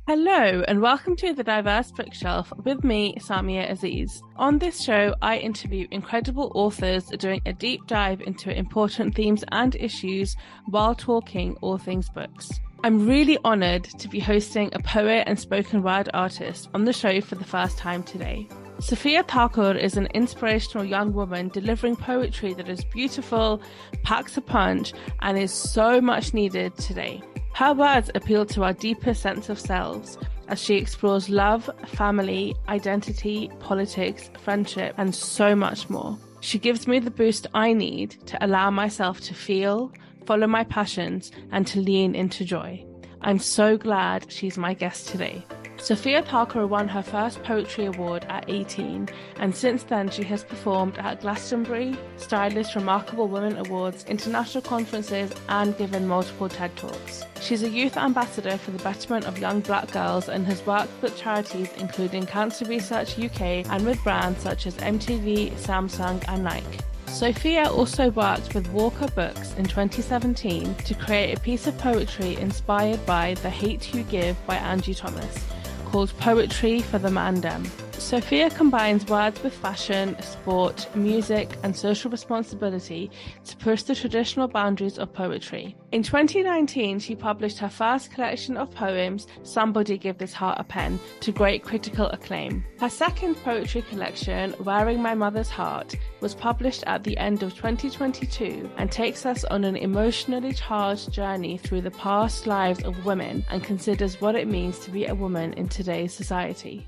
Hello, and welcome to The Diverse Bookshelf with me, Samia Aziz. On this show, I interview incredible authors doing a deep dive into important themes and issues while talking all things books. I'm really honoured to be hosting a poet and spoken word artist on the show for the first time today. Sophia Thakur is an inspirational young woman delivering poetry that is beautiful, packs a punch, and is so much needed today. Her words appeal to our deepest sense of selves as she explores love, family, identity, politics, friendship, and so much more. She gives me the boost I need to allow myself to feel, follow my passions, and to lean into joy. I'm so glad she's my guest today. Sophia Thakur won her first poetry award at 18, and since then she has performed at Glastonbury, Stylist Remarkable Women Awards, international conferences, and given multiple TED Talks. She's a youth ambassador for the betterment of young Black girls and has worked with charities including Cancer Research UK and with brands such as MTV, Samsung, and Nike. Sophia also worked with Walker Books in 2017 to create a piece of poetry inspired by The Hate You Give by Angie Thomas, called Poetry for the Andem. Sophia combines words with fashion, sport, music, and social responsibility to push the traditional boundaries of poetry. In 2019, she published her first collection of poems, Somebody Give This Heart a Pen, to great critical acclaim. Her second poetry collection, Wearing My Mother's Heart, was published at the end of 2022 and takes us on an emotionally charged journey through the past lives of women and considers what it means to be a woman in today's society.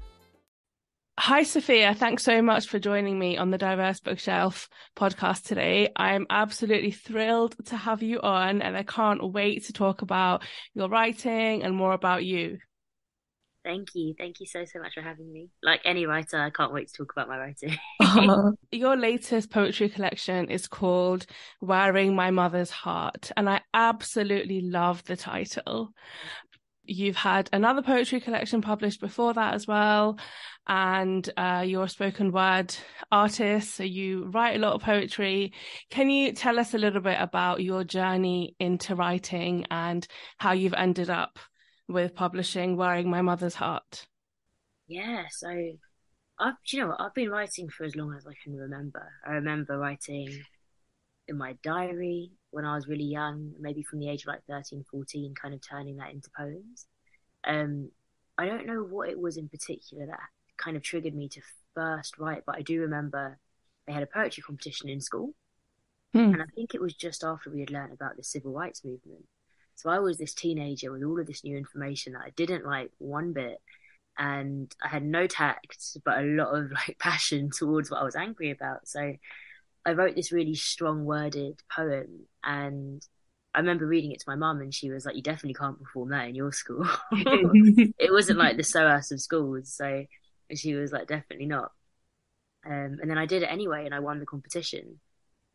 Hi, Sophia. Thanks so much for joining me on the Diverse Bookshelf podcast today. I'm absolutely thrilled to have you on, and I can't wait to talk about your writing and more about you. Thank you. Thank you so much for having me. Like any writer, I can't wait to talk about my writing. Your latest poetry collection is called Wearing My Mother's Heart, and I absolutely love the title. You've had another poetry collection published before that as well, and you're a spoken word artist, so you write a lot of poetry. Can you tell us a little bit about your journey into writing and how you've ended up with publishing Wearing My Mother's Heart? Yeah, so I've been writing for as long as I can remember. I remember writing in my diary when I was really young, maybe from the age of like 13, 14, kind of turning that into poems. Um, I don't know what it was in particular that kind of triggered me to first write, but I do remember they had a poetry competition in school, Hmm. and I think it was just after we had learned about the civil rights movement. So I was this teenager with all of this new information that I didn't like one bit, and I had no tact, but a lot of like passion towards what I was angry about. So I wrote this really strong worded poem, and I remember reading it to my mum, and she was like, "You definitely can't perform that in your school." It wasn't like the SOAS of schools, so and she was like, "Definitely not." And then I did it anyway, and I won the competition.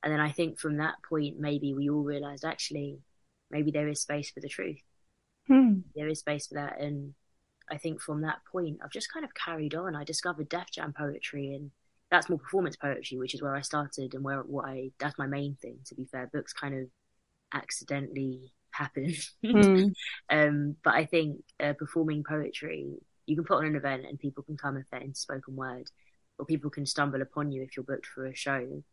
And then I think from that point, maybe we all realized actually, maybe there is space for the truth. Hmm. There is space for that, and I think from that point, I've just kind of carried on. I discovered Def Jam poetry, and that's more performance poetry, which is where I started and where what I that's my main thing. To be fair, books kind of accidentally happen. Hmm. But I think performing poetry, you can put on an event and people can come if they're into spoken word, or people can stumble upon you if you're booked for a show.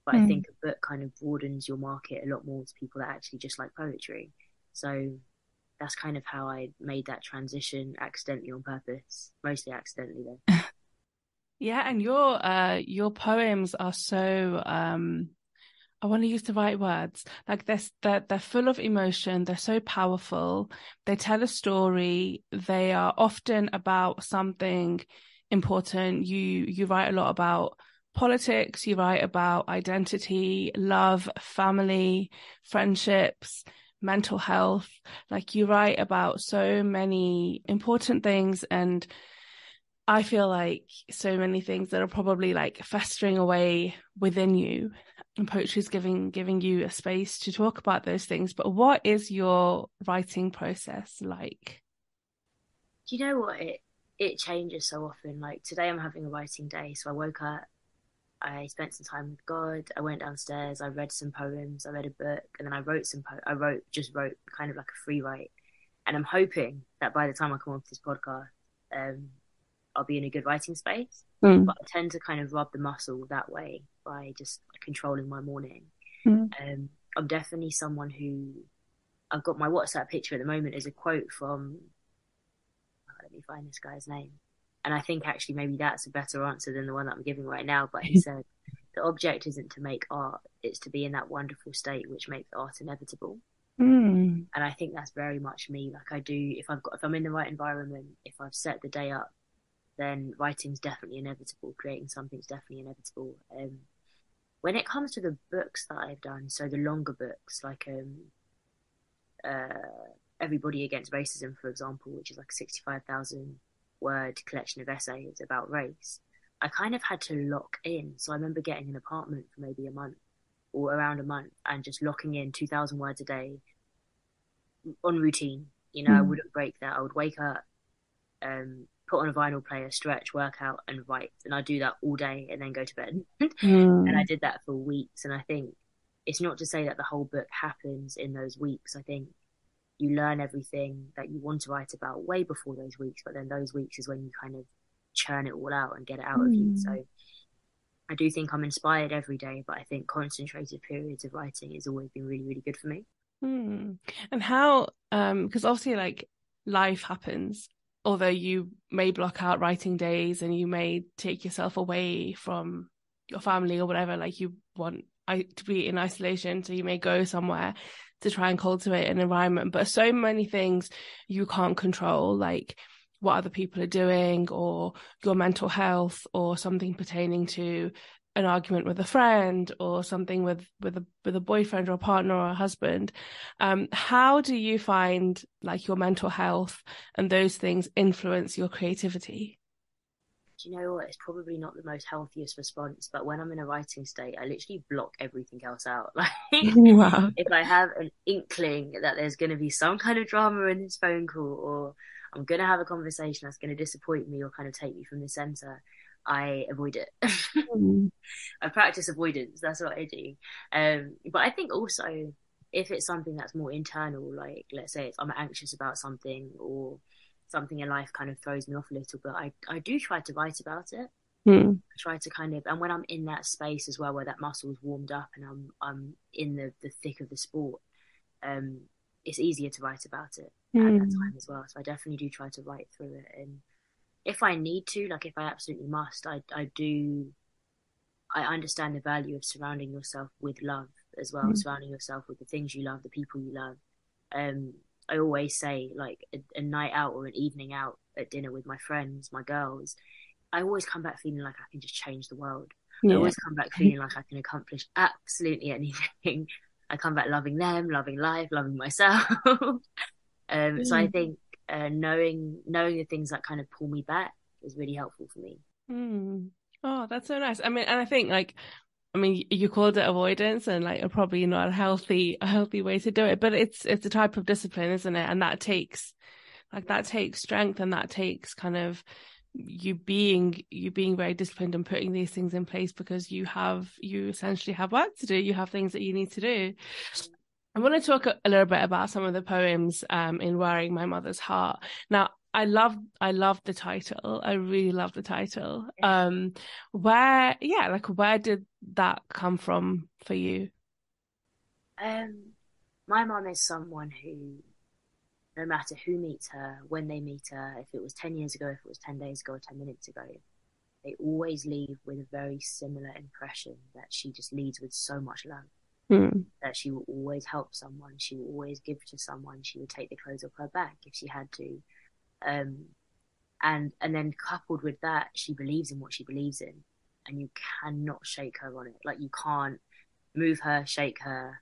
But I Hmm. think a book kind of broadens your market a lot more to people that actually just like poetry. So that's kind of how I made that transition accidentally on purpose, mostly accidentally though. Yeah, and your poems are so I want to use the right words. Like they're full of emotion. They're so powerful. They tell a story. They are often about something important. You write a lot about politics. You write about identity, love, family, friendships, mental health. Like you write about so many important things, and I feel like so many things that are probably like festering away within you, and poetry is giving you a space to talk about those things. But what is your writing process like? Do you know what it changes so often? Like today I'm having a writing day, so I woke up, I spent some time with God, I went downstairs, I read some poems, I read a book, and then I wrote I wrote kind of like a free write. And I'm hoping that by the time I come off this podcast, I'll be in a good writing space. Mm. But I tend to kind of rub the muscle that way by just controlling my morning. Mm. I'm definitely someone who, I've got my WhatsApp picture at the moment is a quote from, let me find this guy's name. And I think actually maybe that's a better answer than the one that I'm giving right now. But he said, the object isn't to make art, it's to be in that wonderful state which makes art inevitable. Mm. And I think that's very much me. Like I do, if I'm in the right environment, if I've set the day up, then writing's definitely inevitable. Creating something's definitely inevitable. When it comes to the books that I've done, so the longer books, like Everybody Against Racism, for example, which is like a 65,000 word collection of essays about race, I kind of had to lock in. So I remember getting an apartment for maybe a month or around a month and just locking in 2,000 words a day on routine. I wouldn't break that. I would wake up, put on a vinyl player, stretch, work out, and write. And I'd do that all day and then go to bed. And I did that for weeks. And I think it's not to say that the whole book happens in those weeks. I think you learn everything that you want to write about way before those weeks, but then those weeks is when you kind of churn it all out and get it out of you. So I do think I'm inspired every day, but I think concentrated periods of writing has always been really, really good for me. And how, because obviously like life happens, although you may block out writing days and you may take yourself away from your family or whatever, like you want to be in isolation, so you may go somewhere to try and cultivate an environment, but so many things you can't control, like what other people are doing or your mental health or something pertaining to an argument with a friend or something with a boyfriend or a partner or a husband. How do you find like your mental health and those things influence your creativity? Do you know what? It's probably not the most healthiest response, but when I'm in a writing state, I literally block everything else out. Like, Wow. if I have an inkling that there's going to be some kind of drama in this phone call, or I'm going to have a conversation that's going to disappoint me or kind of take me from the center, I avoid it. I practice avoidance. That's what I do. But I think also if it's something that's more internal, like let's say I'm anxious about something or something in life kind of throws me off a little bit, I do try to write about it. I try to kind of, and when I'm in that space as well, where that muscle's warmed up and I'm in the thick of the sport, it's easier to write about it at that time as well. So I definitely do try to write through it. And if I need to, like if I absolutely must, I understand the value of surrounding yourself with love as well, surrounding yourself with the things you love, the people you love. I always say like a night out or an evening out at dinner with my friends, my girls, I always come back feeling like I can just change the world. I always come back feeling like I can accomplish absolutely anything. I come back loving them, loving life, loving myself. So I think knowing the things that kind of pull me back is really helpful for me. Oh, that's so nice. I mean, and I think like, I mean, you called it avoidance, and like probably not a healthy way to do it, but it's a type of discipline, isn't it? And that takes strength, and that takes kind of you being very disciplined and putting these things in place, because you essentially have work to do. You have things that you need to do. I want to talk a little bit about some of the poems in Wearing My Mother's Heart. Now, I love the title. I really love the title. Where did that come from for you? My mum is someone who, no matter who meets her, when they meet her, if it was 10 years ago, if it was 10 days ago, or 10 minutes ago, they always leave with a very similar impression that she just leads with so much love. That she will always help someone, she will always give to someone, she would take the clothes off her back if she had to, and then coupled with that, she believes in what she believes in, and you cannot shake her on it. Like you can't move her, shake her,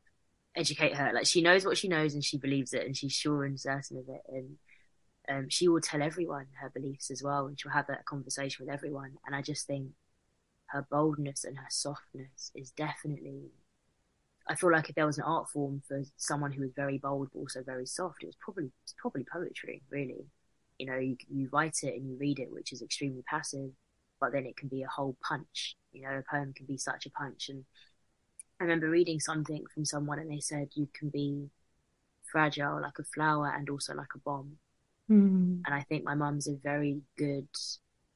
educate her. Like she knows what she knows and she believes it and she's sure and certain of it, and she will tell everyone her beliefs as well, and she'll have that conversation with everyone. And I just think her boldness and her softness is definitely, I feel like if there was an art form for someone who was very bold but also very soft, it's probably poetry, really. You write it and you read it, which is extremely passive, but then it can be a whole punch. A poem can be such a punch. And I remember reading something from someone and they said you can be fragile, like a flower, and also like a bomb. Mm. And I think my mum's a very good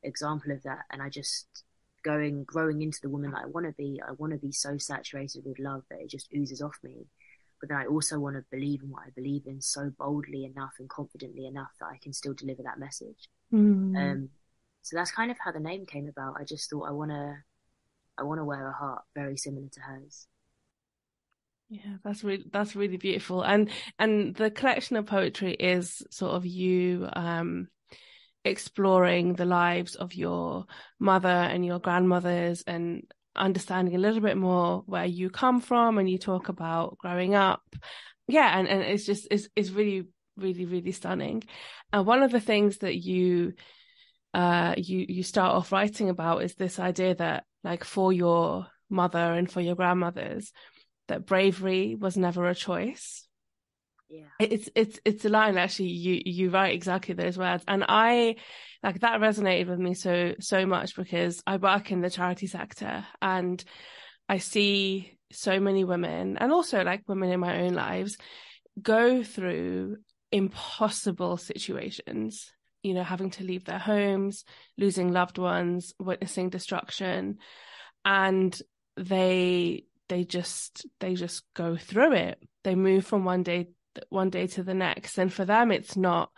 example of that. And I just growing into the woman that I want to be so saturated with love that it just oozes off me. But then I also want to believe in what I believe in so boldly enough and confidently enough that I can still deliver that message. Mm. So that's kind of how the name came about. I just thought I want to wear a heart very similar to hers. Yeah, that's really beautiful. And the collection of poetry is sort of you exploring the lives of your mother and your grandmothers and understanding a little bit more where you come from, and you talk about growing up. Yeah, and it's just it's really, really, really stunning. And one of the things that you start off writing about is this idea that, like, for your mother and for your grandmothers, that bravery was never a choice. Yeah. It's a line, actually. You write exactly those words, and I like that resonated with me so much, because I work in the charity sector and I see so many women, and also like women in my own lives, go through impossible situations, having to leave their homes, losing loved ones, witnessing destruction, and they just go through it. They move from one day to the next, and for them it's not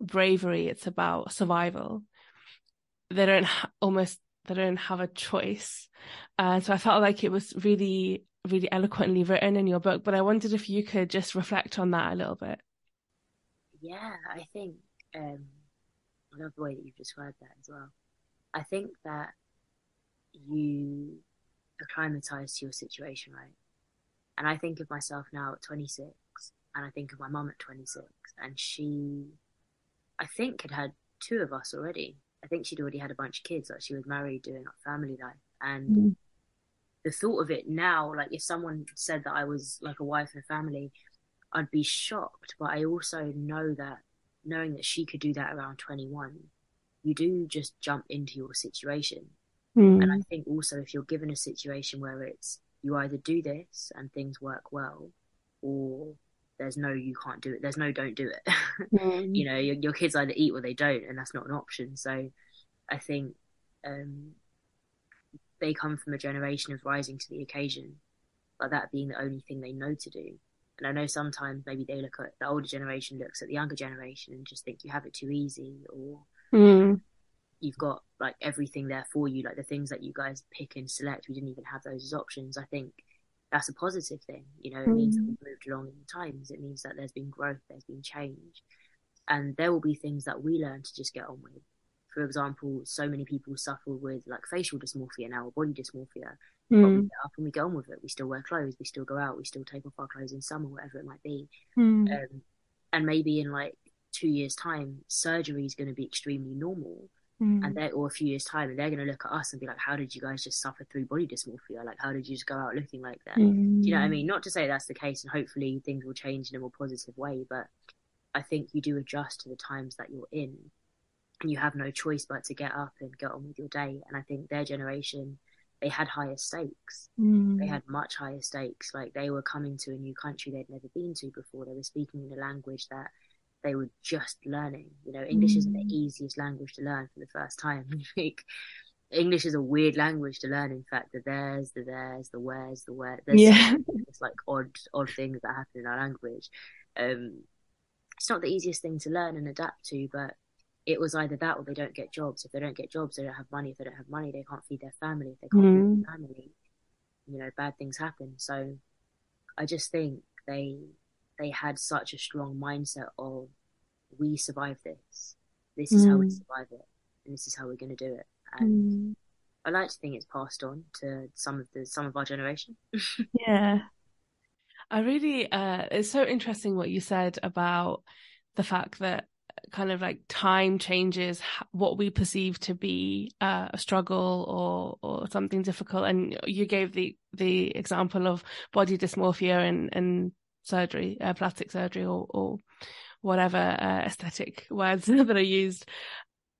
bravery, it's about survival. They don't have a choice. So I felt like it was really, really eloquently written in your book, but I wondered if you could just reflect on that a little bit. Yeah, I think I love the way that you've described that as well. I think that you acclimatize to your situation, right? And I think of myself now at 26, and I think of my mum at 26, and she, I think, had two of us already. I think she'd already had a bunch of kids, like she was married, doing like family life. And the thought of it now, like if someone said that I was like a wife and a family, I'd be shocked. But I also know that, knowing that she could do that around 21, you do just jump into your situation. And I think also, if you're given a situation where it's, you either do this and things work well, or there's no, you can't do it. There's no, don't do it. Your kids either eat or they don't, and that's not an option. So I think um, they come from a generation of rising to the occasion, but that being the only thing they know to do. And I know sometimes maybe they look at, the older generation looks at the younger generation and just think you have it too easy, or you've got like everything there for you, like the things that you guys pick and select, we didn't even have those as options. I think that's a positive thing. It means that we've moved along in the times. It means that there's been growth, there's been change, and there will be things that we learn to just get on with. For example, so many people suffer with like facial dysmorphia now, or body dysmorphia, but we get up and we get on with it. We still wear clothes, we still go out, we still take off our clothes in summer, whatever it might be. And maybe in like 2 years' time, surgery is going to be extremely normal. And or a few years' time, and they're going to look at us and be like, how did you guys just suffer through body dysmorphia? Like, how did you just go out looking like that? Do you know what I mean? Not to say that's the case, and hopefully things will change in a more positive way, but I think you do adjust to the times that you're in, and you have no choice but to get up and get on with your day. And I think their generation, they had higher stakes. They had much higher stakes. Like, they were coming to a new country they'd never been to before. They were speaking in a language that they were just learning. English isn't the easiest language to learn for the first time. Like, English is a weird language to learn. In fact, the there's, the where's, the where. There's it's like odd things that happen in our language. It's not the easiest thing to learn and adapt to, but it was either that or they don't get jobs. If they don't get jobs, they don't have money. If they don't have money, they can't feed their family. If they can't feed their family, bad things happen. So I just think they had such a strong mindset of, we survive this. This is how we survive it, and this is how we're going to do it. And I like to think it's passed on to some of our generation. Yeah, I really. It's so interesting what you said about the fact that kind of like time changes what we perceive to be a struggle or something difficult. And you gave the example of body dysmorphia and surgery, plastic surgery, or whatever aesthetic words that are used.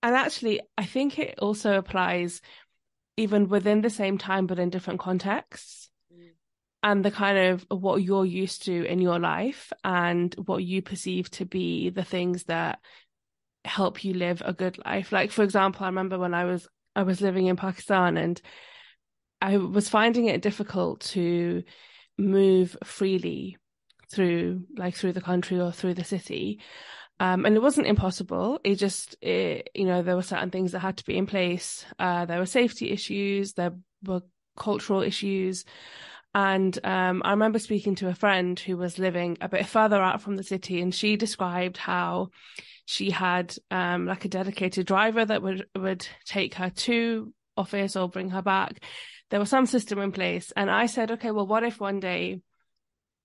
And actually, I think it also applies even within the same time, but in different contexts. and the kind of what you're used to in your life and what you perceive to be the things that help you live a good life. Like, for example, I remember when I was living in Pakistan, and I was finding it difficult to move freely through the country or through the city. And it wasn't impossible. There were certain things that had to be in place. There were safety issues, there were cultural issues. And I remember speaking to a friend who was living a bit further out from the city, and she described how she had like a dedicated driver that would take her to office or bring her back. There was some system in place. And I said, okay, well, what if one day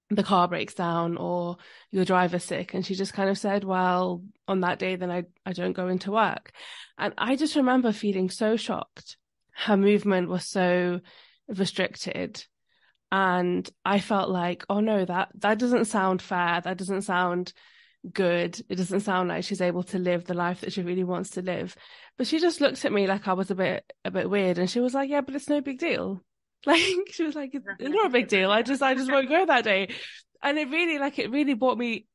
the car breaks down or your driver's sick? And she just kind of said, well, on that day, then I don't go into work. And I just remember feeling so shocked. Her movement was so restricted. And I felt like, oh no, that doesn't sound fair. That doesn't sound good. It doesn't sound like she's able to live the life that she really wants to live. But she just looked at me like I was a bit weird, and she was like, yeah, but it's no big deal. Like, she was like, it's not a big deal. I just won't go that day. And it really brought me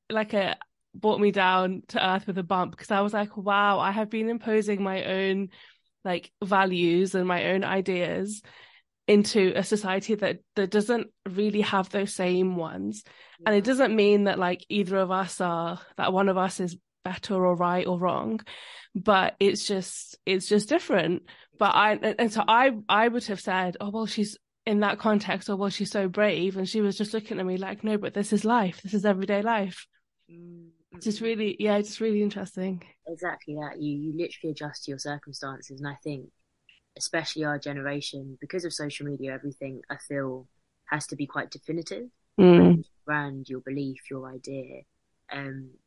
down to earth with a bump, because I was like, wow, I have been imposing my own like values and my own ideas into a society that doesn't really have those same ones. Yeah. And it doesn't mean that like that one of us is better or right or wrong, but it's just different. But I would have said, oh well, she's in that context, or well, she's so brave, and she was just looking at me like, no, but this is life, this is everyday life. It's just really interesting. Exactly that. You literally adjust to your circumstances, and I think especially our generation, because of social media, everything I feel has to be quite definitive. Your brand, your belief, your idea.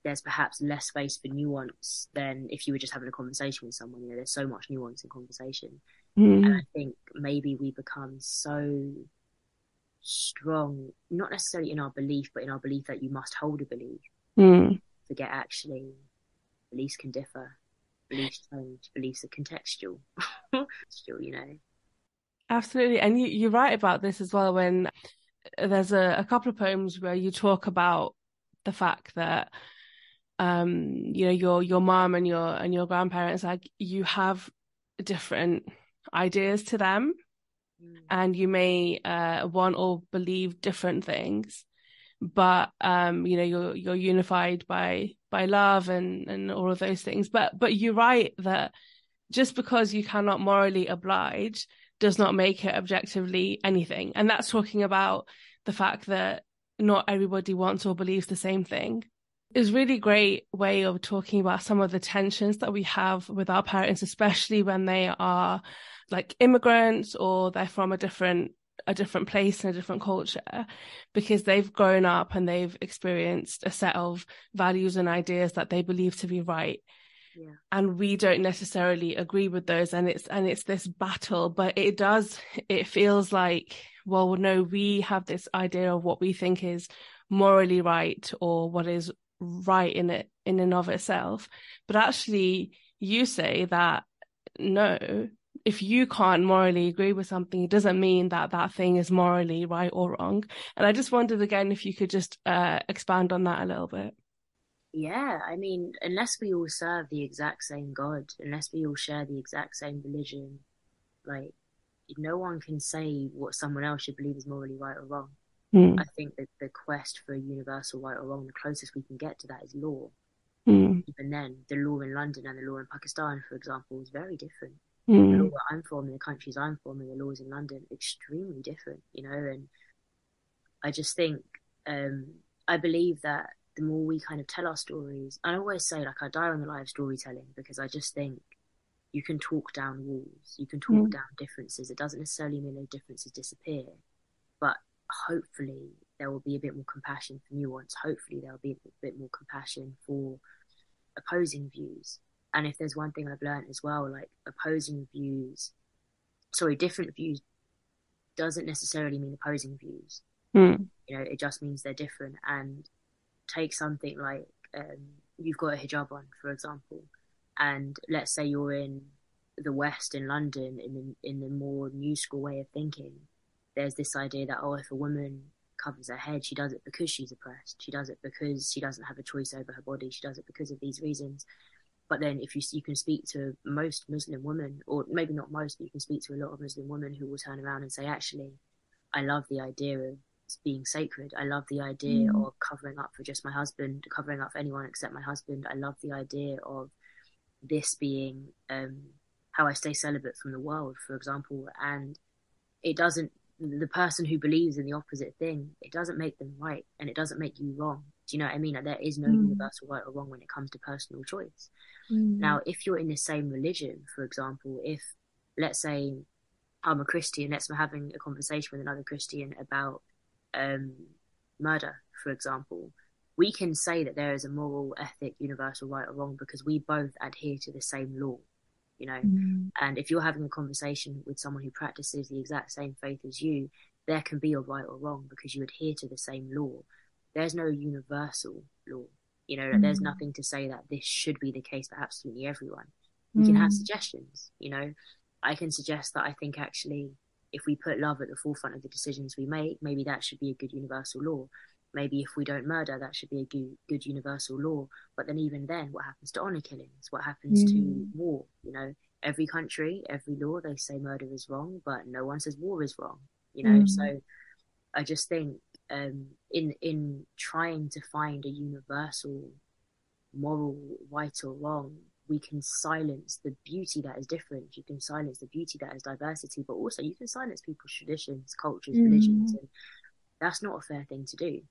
There's perhaps less space for nuance than if you were just having a conversation with someone. You know, there's so much nuance in conversation. And I think maybe we become so strong, not necessarily in our belief, but in our belief that you must hold a belief. Forget actually, beliefs can differ. Beliefs change, beliefs are contextual. Still, you know. Absolutely. And you write about this as well, when there's a couple of poems where you talk about the fact that your mom and your grandparents, like, you have different ideas to them, and you may want or believe different things, but you're unified by love and all of those things. But you write that just because you cannot morally oblige does not make it objectively anything. And that's talking about the fact that not everybody wants or believes the same thing. It's a really great way of talking about some of the tensions that we have with our parents, especially when they are like immigrants or they're from a different place and a different culture, because they've grown up and they've experienced a set of values and ideas that they believe to be right. Yeah. And we don't necessarily agree with those, and it's this battle. But it feels like, well, no, we have this idea of what we think is morally right or what is right in and of itself. But actually, you say that no, if you can't morally agree with something, it doesn't mean that that thing is morally right or wrong. And I just wondered again if you could just expand on that a little bit. Yeah, I mean, unless we all serve the exact same God, unless we all share the exact same religion, like, no one can say what someone else should believe is morally right or wrong. I think that the quest for a universal right or wrong, the closest we can get to that is law. Even then, the law in London and the law in Pakistan, for example, is very different. The law where I'm from, in the countries I'm from, and the laws in London, extremely different, you know. And I just think, I believe that the more we kind of tell our stories, I always say, like, I die on the lie of storytelling, because I just think you can talk down walls, you can talk down differences. It doesn't necessarily mean those differences disappear, but hopefully there will be a bit more compassion for nuance. Hopefully there will be a bit more compassion for opposing views. And if there's one thing I've learned as well, like, different views doesn't necessarily mean opposing views. You know, it just means they're different. And take something like, you've got a hijab on, for example, and let's say you're in the West, in London, in the more new school way of thinking, there's this idea that, oh, if a woman covers her head, she does it because she's oppressed. She does it because she doesn't have a choice over her body. She does it because of these reasons. But then if you can speak to most Muslim women, or maybe not most, but you can speak to a lot of Muslim women who will turn around and say, actually, I love the idea of being sacred. I love the idea of covering up for just my husband, covering up for anyone except my husband. I love the idea of this being how I stay celibate from the world, for example. And it doesn't, the person who believes in the opposite thing, it doesn't make them right, and it doesn't make you wrong. Do you know what I mean? Like, there is no universal right or wrong when it comes to personal choice. Now, if you're in the same religion, for example, if, let's say, I'm a Christian, let's say we're having a conversation with another Christian about murder, for example, we can say that there is a moral, ethic, universal right or wrong because we both adhere to the same law, you know. And if you're having a conversation with someone who practices the exact same faith as you, there can be a right or wrong because you adhere to the same law. There's no universal law, you know. There's nothing to say that this should be the case for absolutely everyone. We can have suggestions, you know. I can suggest that I think actually if we put love at the forefront of the decisions we make, maybe that should be a good universal law. Maybe if we don't murder, that should be a good universal law. But then even then, what happens to honor killings? What happens to war? You know, every country, every law, they say murder is wrong, but no one says war is wrong, you know. So I just think in trying to find a universal moral right or wrong, we can silence the beauty that is different. You can silence the beauty that is diversity, but also you can silence people's traditions, cultures, religions, and that's not a fair thing to do.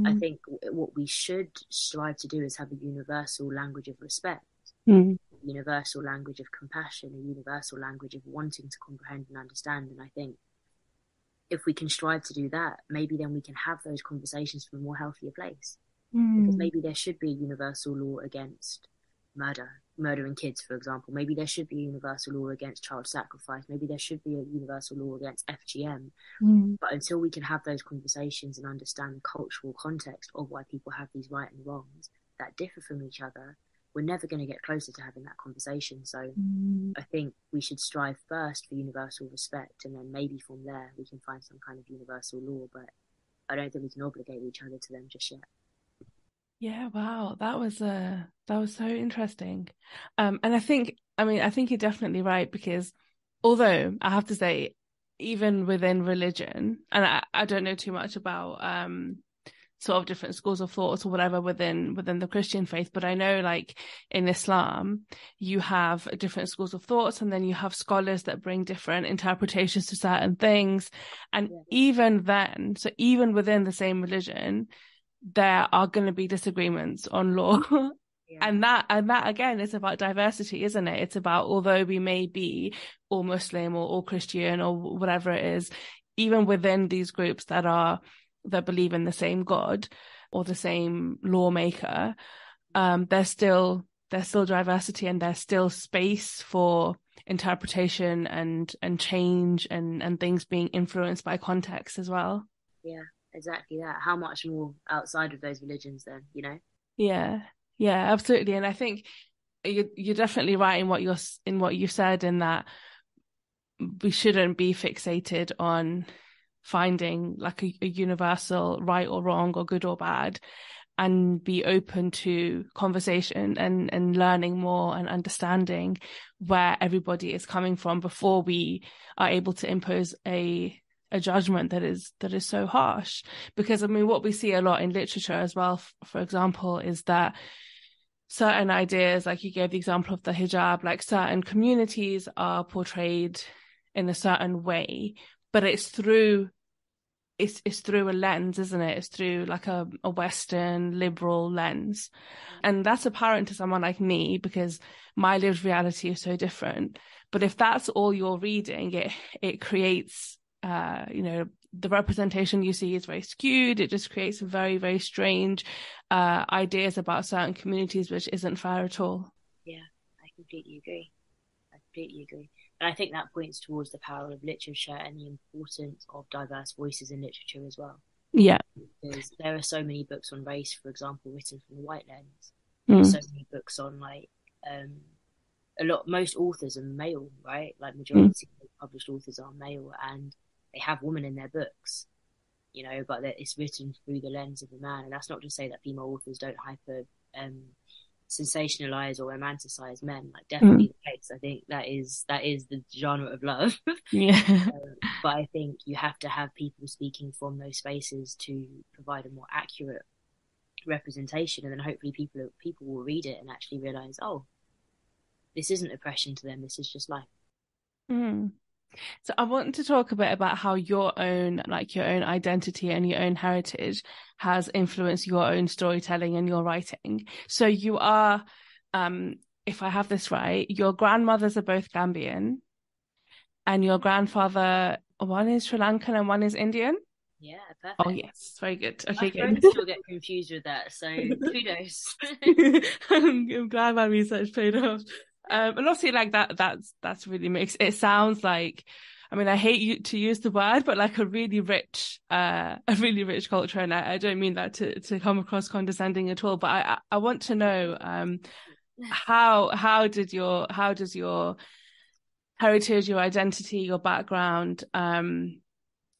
I think what we should strive to do is have a universal language of respect, a universal language of compassion, a universal language of wanting to comprehend and understand. And I think if we can strive to do that, maybe then we can have those conversations from a more healthier place. Because maybe there should be a universal law against murdering kids, for example. Maybe there should be a universal law against child sacrifice. Maybe there should be a universal law against FGM. But until we can have those conversations and understand the cultural context of why people have these right and wrongs that differ from each other, we're never going to get closer to having that conversation. So I think we should strive first for universal respect, and then maybe from there we can find some kind of universal law. But I don't think we can obligate each other to them just yet. Yeah, wow, that was so interesting. And I think you're definitely right, because although I have to say, even within religion, and I don't know too much about sort of different schools of thought or whatever within the Christian faith, but I know like in Islam you have different schools of thoughts, and then you have scholars that bring different interpretations to certain things. And even then, so even within the same religion, there are going to be disagreements on law. And that again is about diversity, isn't it? It's about, although we may be all Muslim or all Christian or whatever it is, even within these groups that believe in the same God or the same lawmaker, there's still diversity, and there's still space for interpretation and change and things being influenced by context as well. Yeah, exactly that. How much more outside of those religions then, you know? Yeah, absolutely. And I think you're definitely right in what you said, in that we shouldn't be fixated on finding like a universal right or wrong or good or bad, and be open to conversation and learning more and understanding where everybody is coming from before we are able to impose a judgment that is so harsh. Because I mean, what we see a lot in literature as well, for example, is that certain ideas, like you gave the example of the hijab, like certain communities are portrayed in a certain way, but it's through a lens, isn't it? It's through like a Western liberal lens. And that's apparent to someone like me because my lived reality is so different. But if that's all you're reading, it creates the representation you see is very skewed. It just creates very, very strange ideas about certain communities, which isn't fair at all. Yeah, I completely agree. And I think that points towards the power of literature and the importance of diverse voices in literature as well. Yeah. Because there are so many books on race, for example, written from the white lens. There's so many books on like most authors are male, right? Like majority of published authors are male, and they have women in their books, you know, but that it's written through the lens of a man. And that's not to say that female authors don't hyper sensationalize or romanticize men. Like definitely the case. I think that is the genre of love. Yeah. But I think you have to have people speaking from those spaces to provide a more accurate representation, and then hopefully people will read it and actually realize, oh, this isn't oppression to them. This is just life. Mm. So I want to talk a bit about how your own identity and your own heritage has influenced your own storytelling and your writing. So you are, if I have this right, your grandmothers are both Gambian and your grandfather, one is Sri Lankan and one is Indian. Yeah, Oh, perfect. yes. Very good. Okay, My good. friends still get confused with that, so kudos. I'm glad my research paid off. And obviously, like that's really mixed. It sounds like, I mean, I hate to use the word, but like a really rich culture, and I don't mean that to come across condescending at all. But I want to know, how does your heritage, your identity, your background,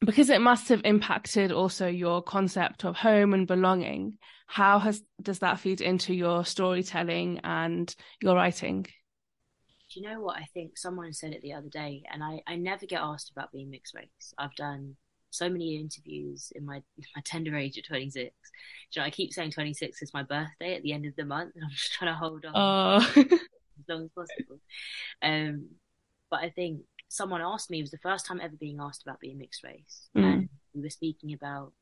because it must have impacted also your concept of home and belonging. Does that feed into your storytelling and your writing? Do you know what? I think someone said it the other day, and I never get asked about being mixed race. I've done so many interviews in my tender age at 26. Do you know, I keep saying 26 is my birthday at the end of the month, and I'm just trying to hold on Oh, as long as possible. Um, but I think someone asked me, it was the first time ever being asked about being mixed race, and we were speaking about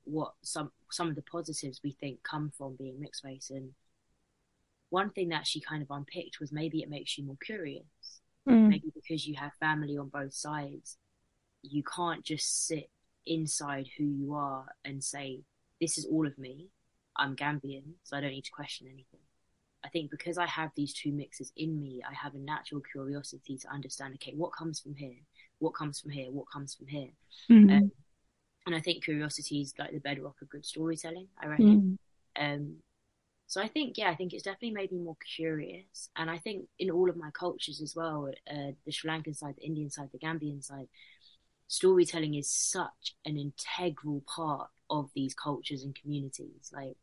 what some of the positives we think come from being mixed race, and one thing that she kind of unpicked was maybe it makes you more curious. Maybe because you have family on both sides, you can't just sit inside who you are and say, this is all of me. I'm Gambian, so I don't need to question anything. I think because I have these two mixes in me, I have a natural curiosity to understand, okay, what comes from here? What comes from here? What comes from here? Mm-hmm. And I think curiosity is like the bedrock of good storytelling, I reckon. So I think it's definitely made me more curious. And I think in all of my cultures as well, the Sri Lankan side, the Indian side, the Gambian side, storytelling is such an integral part of these cultures and communities. Like,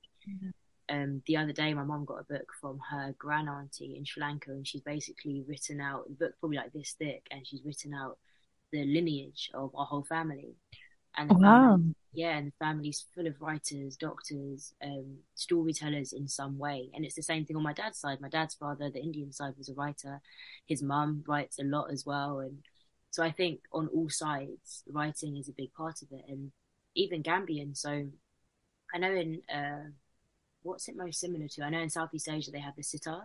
the other day, my mum got a book from her grand auntie in Sri Lanka, and she's basically written out the book probably like this thick, and she's written out the lineage of our whole family. And the family, and the family's full of writers, doctors, storytellers in some way. And it's the same thing on my dad's side. My dad's father, the Indian side, was a writer. His mum writes a lot as well. And so I think on all sides, writing is a big part of it. And even Gambian. So I know in what's it most similar to? I know in Southeast Asia they have the sitar.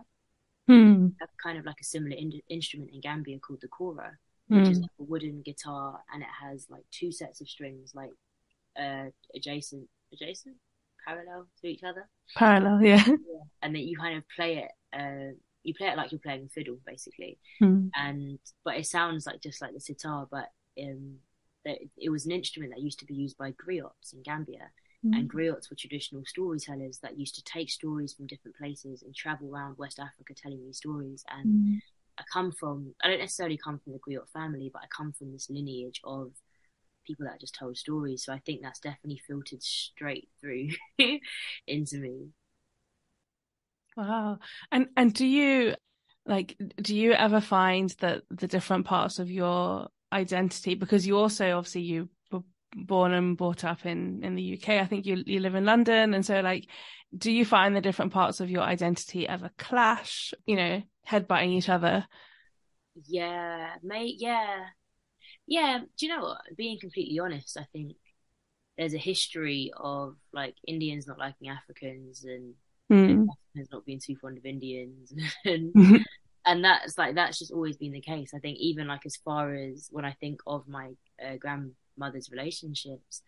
That's kind of like a similar instrument in Gambia called the kora, which is like a wooden guitar, and it has like two sets of strings, like adjacent, parallel to each other. Parallel, yeah. And then you kind of play it. You play it like you're playing a fiddle, basically. But it sounds like just like the sitar, but it was an instrument that used to be used by griots in Gambia. And griots were traditional storytellers that used to take stories from different places and travel around West Africa telling these stories. And I don't necessarily come from the griot family, but I come from this lineage of people that just told stories. So I think that's definitely filtered straight through into me. Wow. And do you ever find that the different parts of your identity, because you also obviously you were born and brought up in the UK, I think you live in London, and so like, do you find the different parts of your identity ever clash, headbutting each other? Yeah, mate, yeah. Do you know what? Being completely honest, I think there's a history of like Indians not liking Africans, and Africans not being too fond of Indians, and that's just always been the case. I think even like as far as when I think of my grandmother's relationships,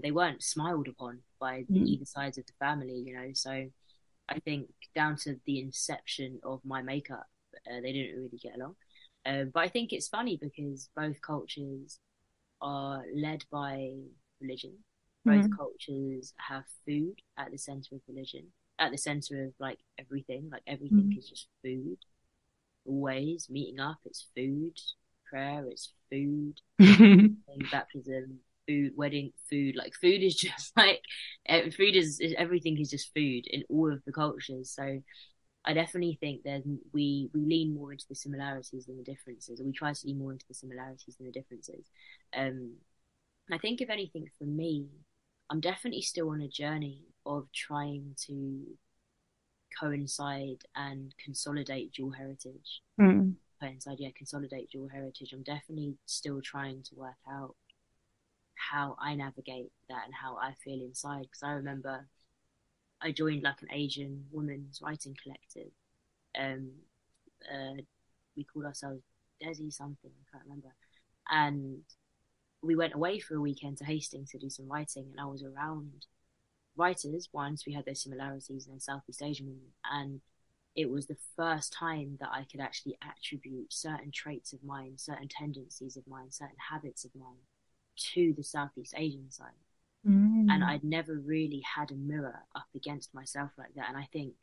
they weren't smiled upon by either sides of the family, So I think down to the inception of my makeup, they didn't really get along. But I think it's funny because both cultures are led by religion. Both cultures have food at the center of religion, at the center of like everything. Like everything is just food. Always meeting up, it's food. prayer, it's food, Mm. baptism, food, wedding, food. Like food is just like food is everything is just food in all of the cultures. So I definitely think that we lean more into the similarities than the differences, or we try to lean more into the similarities than the differences. Um, I think if anything for me, I'm definitely still on a journey of trying to coincide and consolidate dual heritage. Coincide, yeah, consolidate dual heritage. I'm definitely still trying to work out how I navigate that and how I feel inside. Because I remember I joined like an Asian women's writing collective. Um, we called ourselves Desi something, I can't remember. And we went away for a weekend to Hastings to do some writing, and I was around writers. Once we had those similarities, and then Southeast Asian women, and it was the first time that I could actually attribute certain traits of mine, certain tendencies of mine, certain habits of mine to the Southeast Asian side. And I'd never really had a mirror up against myself like that. And I think,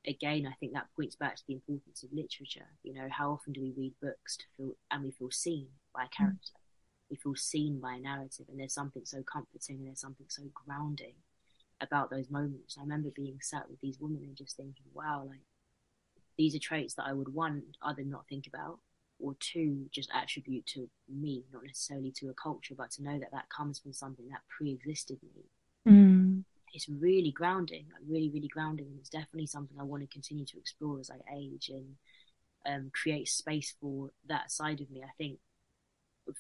again, I think that points back to the importance of literature. You know, how often do we read books to feel, and we feel seen by a character? We feel seen by a narrative, and there's something so comforting and there's something so grounding about those moments. I remember being sat with these women and just thinking, wow, like these are traits that I would, one, either not think about, or two, just attribute to me, not necessarily to a culture, but to know that that comes from something that pre-existed me. It's really grounding, like really, really grounding. And it's definitely something I want to continue to explore as I age and create space for that side of me. I think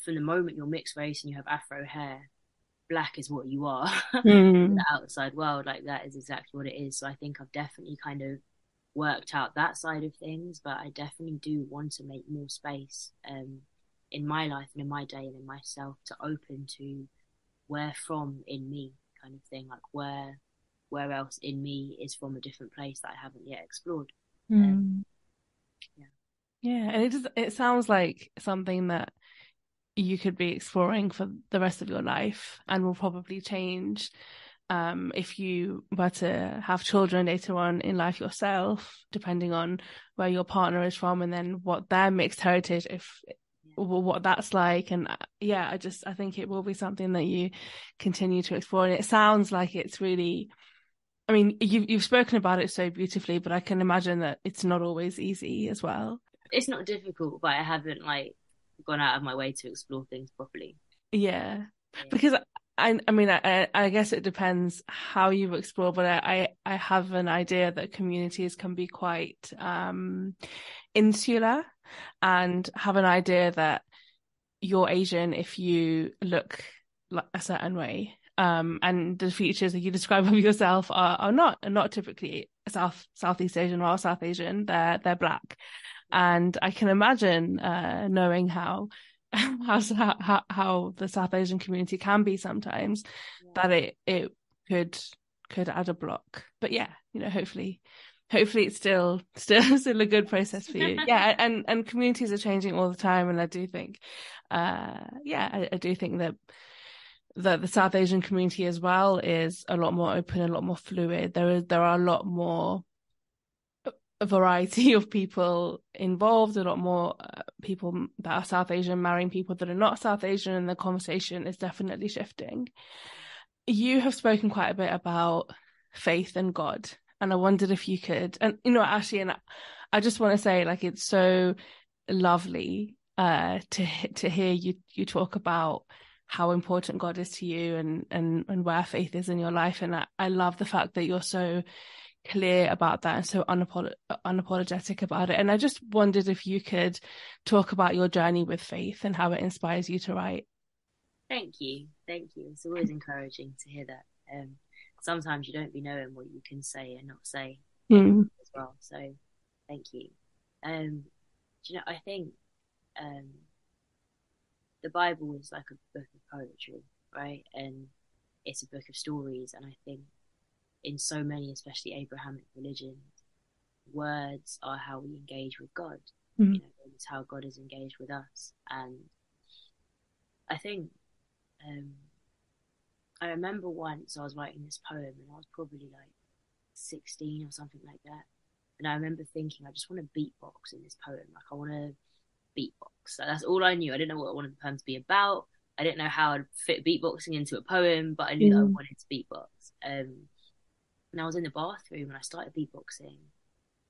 from the moment you're mixed race and you have Afro hair, black is what you are. In the outside world, like that is exactly what it is. So I think I've definitely kind of worked out that side of things, but I definitely do want to make more space in my life and in my day and in myself to open to where from in me kind of thing, like where else in me is from a different place that I haven't yet explored. Yeah, and it sounds like something that you could be exploring for the rest of your life and will probably change if you were to have children later on in life yourself, depending on where your partner is from and then what their mixed heritage, what that's like. And I think it will be something that you continue to explore. And it sounds like it's really, I mean, you've spoken about it so beautifully, but I can imagine that it's not always easy as well. It's not difficult, but I haven't like gone out of my way to explore things properly. Yeah. Because I mean, I guess it depends how you explore, but I have an idea that communities can be quite insular and have an idea that you're Asian if you look like a certain way. And the features that you describe of yourself are not typically Southeast Asian or South Asian. They're black. And I can imagine knowing how the South Asian community can be sometimes, that it could add a block. But yeah, you know, hopefully it's still a good process for you. Yeah, and communities are changing all the time, and I do think I do think that the South Asian community as well is a lot more open, a lot more fluid. There are a lot more a variety of people involved, a lot more people that are South Asian marrying people that are not South Asian, and the conversation is definitely shifting. You have spoken quite a bit about faith and God, and I wondered if you could, and you know, actually, and I just want to say, like, it's so lovely to hear you talk about how important God is to you and where faith is in your life, and I love the fact that you're so clear about that and so unapologetic about it. And I just wondered if you could talk about your journey with faith and how it inspires you to write. Thank you. It's always encouraging to hear that. Sometimes you don't be knowing what you can say and not say as well. So thank you. You know, I think the Bible is like a book of poetry, right? And it's a book of stories. And I think in so many, especially Abrahamic religions, words are how we engage with God. You know, it's how God is engaged with us. And I think I remember once I was writing this poem and I was probably like 16 or something like that. And I remember thinking, I just want to beatbox in this poem. Like I want to beatbox. So that's all I knew. I didn't know what I wanted the poem to be about. I didn't know how I'd fit beatboxing into a poem, but I knew that I wanted to beatbox. And I was in the bathroom and I started beatboxing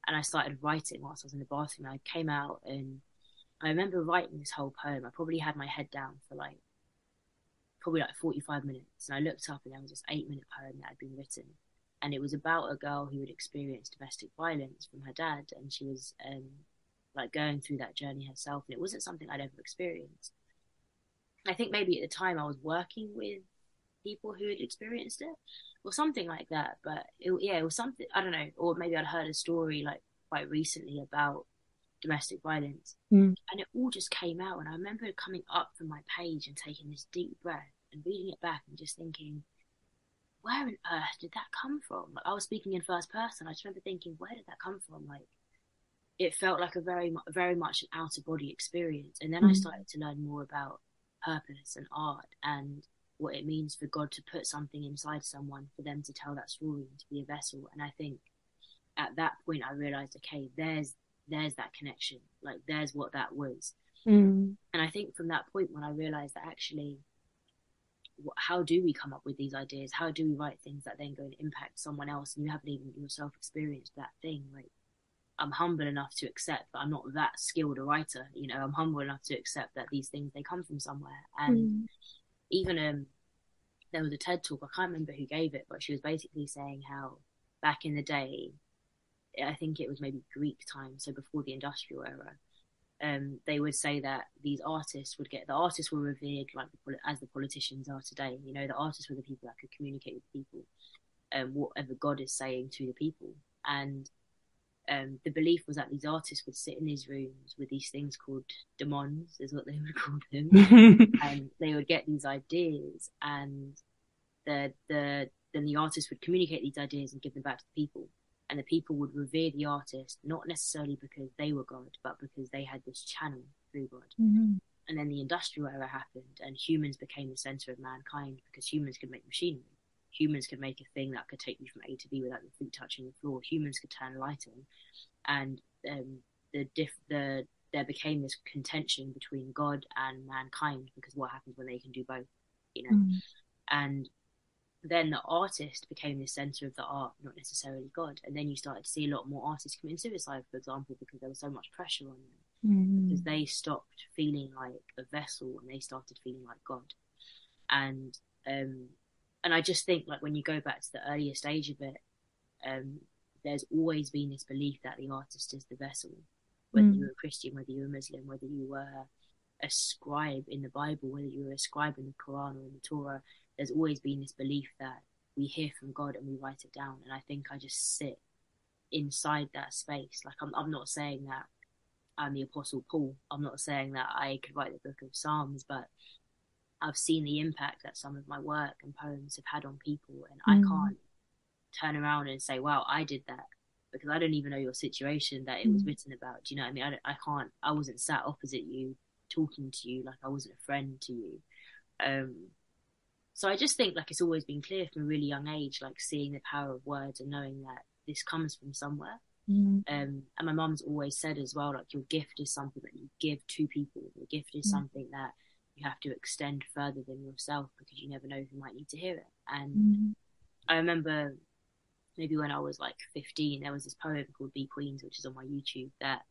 and I started writing whilst I was in the bathroom. I came out and I remember writing this whole poem. I probably had my head down for probably 45 minutes. And I looked up and there was this 8-minute poem that had been written. And it was about a girl who had experienced domestic violence from her dad. And she was going through that journey herself. And it wasn't something I'd ever experienced. I think maybe at the time I was working with people who had experienced it or something like that. But it was something, I don't know, or maybe I'd heard a story quite recently about domestic violence. And it all just came out. And I remember coming up from my page and taking this deep breath and reading it back and just thinking, where on earth did that come from? I was speaking in first person. I just remember thinking, where did that come from? It felt like a very, very much an out of body experience. And then I started to learn more about purpose and art and what it means for God to put something inside someone for them to tell that story and to be a vessel. And I think at that point I realized, okay, there's that connection. There's what that was. And I think from that point when I realized that actually, how do we come up with these ideas? How do we write things that then go and impact someone else and you haven't even yourself experienced that thing? I'm humble enough to accept that I'm not that skilled a writer. I'm humble enough to accept that these things, they come from somewhere. And even there was a TED talk, I can't remember who gave it, but she was basically saying how back in the day, I think it was maybe Greek time, so before the industrial era, they would say that the artists were revered as the politicians are today. The artists were the people that could communicate with people, whatever God is saying to the people. And the belief was that these artists would sit in these rooms with these things called demons, is what they would call them, and they would get these ideas, and then the artist would communicate these ideas and give them back to the people. And the people would revere the artist, not necessarily because they were God, but because they had this channel through God. And then the industrial era happened and humans became the center of mankind because humans could make machinery. Humans could make a thing that could take you from A to B without your feet touching the floor. Humans could turn a light on. And there became this contention between God and mankind because what happens when they can do both, And then the artist became the center of the art, not necessarily God. And then you started to see a lot more artists commit suicide, for example, because there was so much pressure on them. Because they stopped feeling like a vessel and they started feeling like God. And I just think when you go back to the earlier stage of it, there's always been this belief that the artist is the vessel. Whether you're a Christian, whether you're a Muslim, whether you were a scribe in the Bible, whether you were a scribe in the Quran or in the Torah, there's always been this belief that we hear from God and we write it down. And I think I just sit inside that space. I'm not saying that I'm the Apostle Paul. I'm not saying that I could write the book of Psalms, but I've seen the impact that some of my work and poems have had on people. And I can't turn around and say, wow, I did that, because I don't even know your situation that it was written about. Do you know what I mean? I wasn't sat opposite you talking to you, I wasn't a friend to you. So I just think it's always been clear from a really young age, seeing the power of words and knowing that this comes from somewhere. And my mum's always said as well, your gift is something that you give to people. Your gift is something that you have to extend further than yourself because you never know who might need to hear it. And I remember maybe when I was 15, there was this poem called Be Queens, which is on my YouTube, that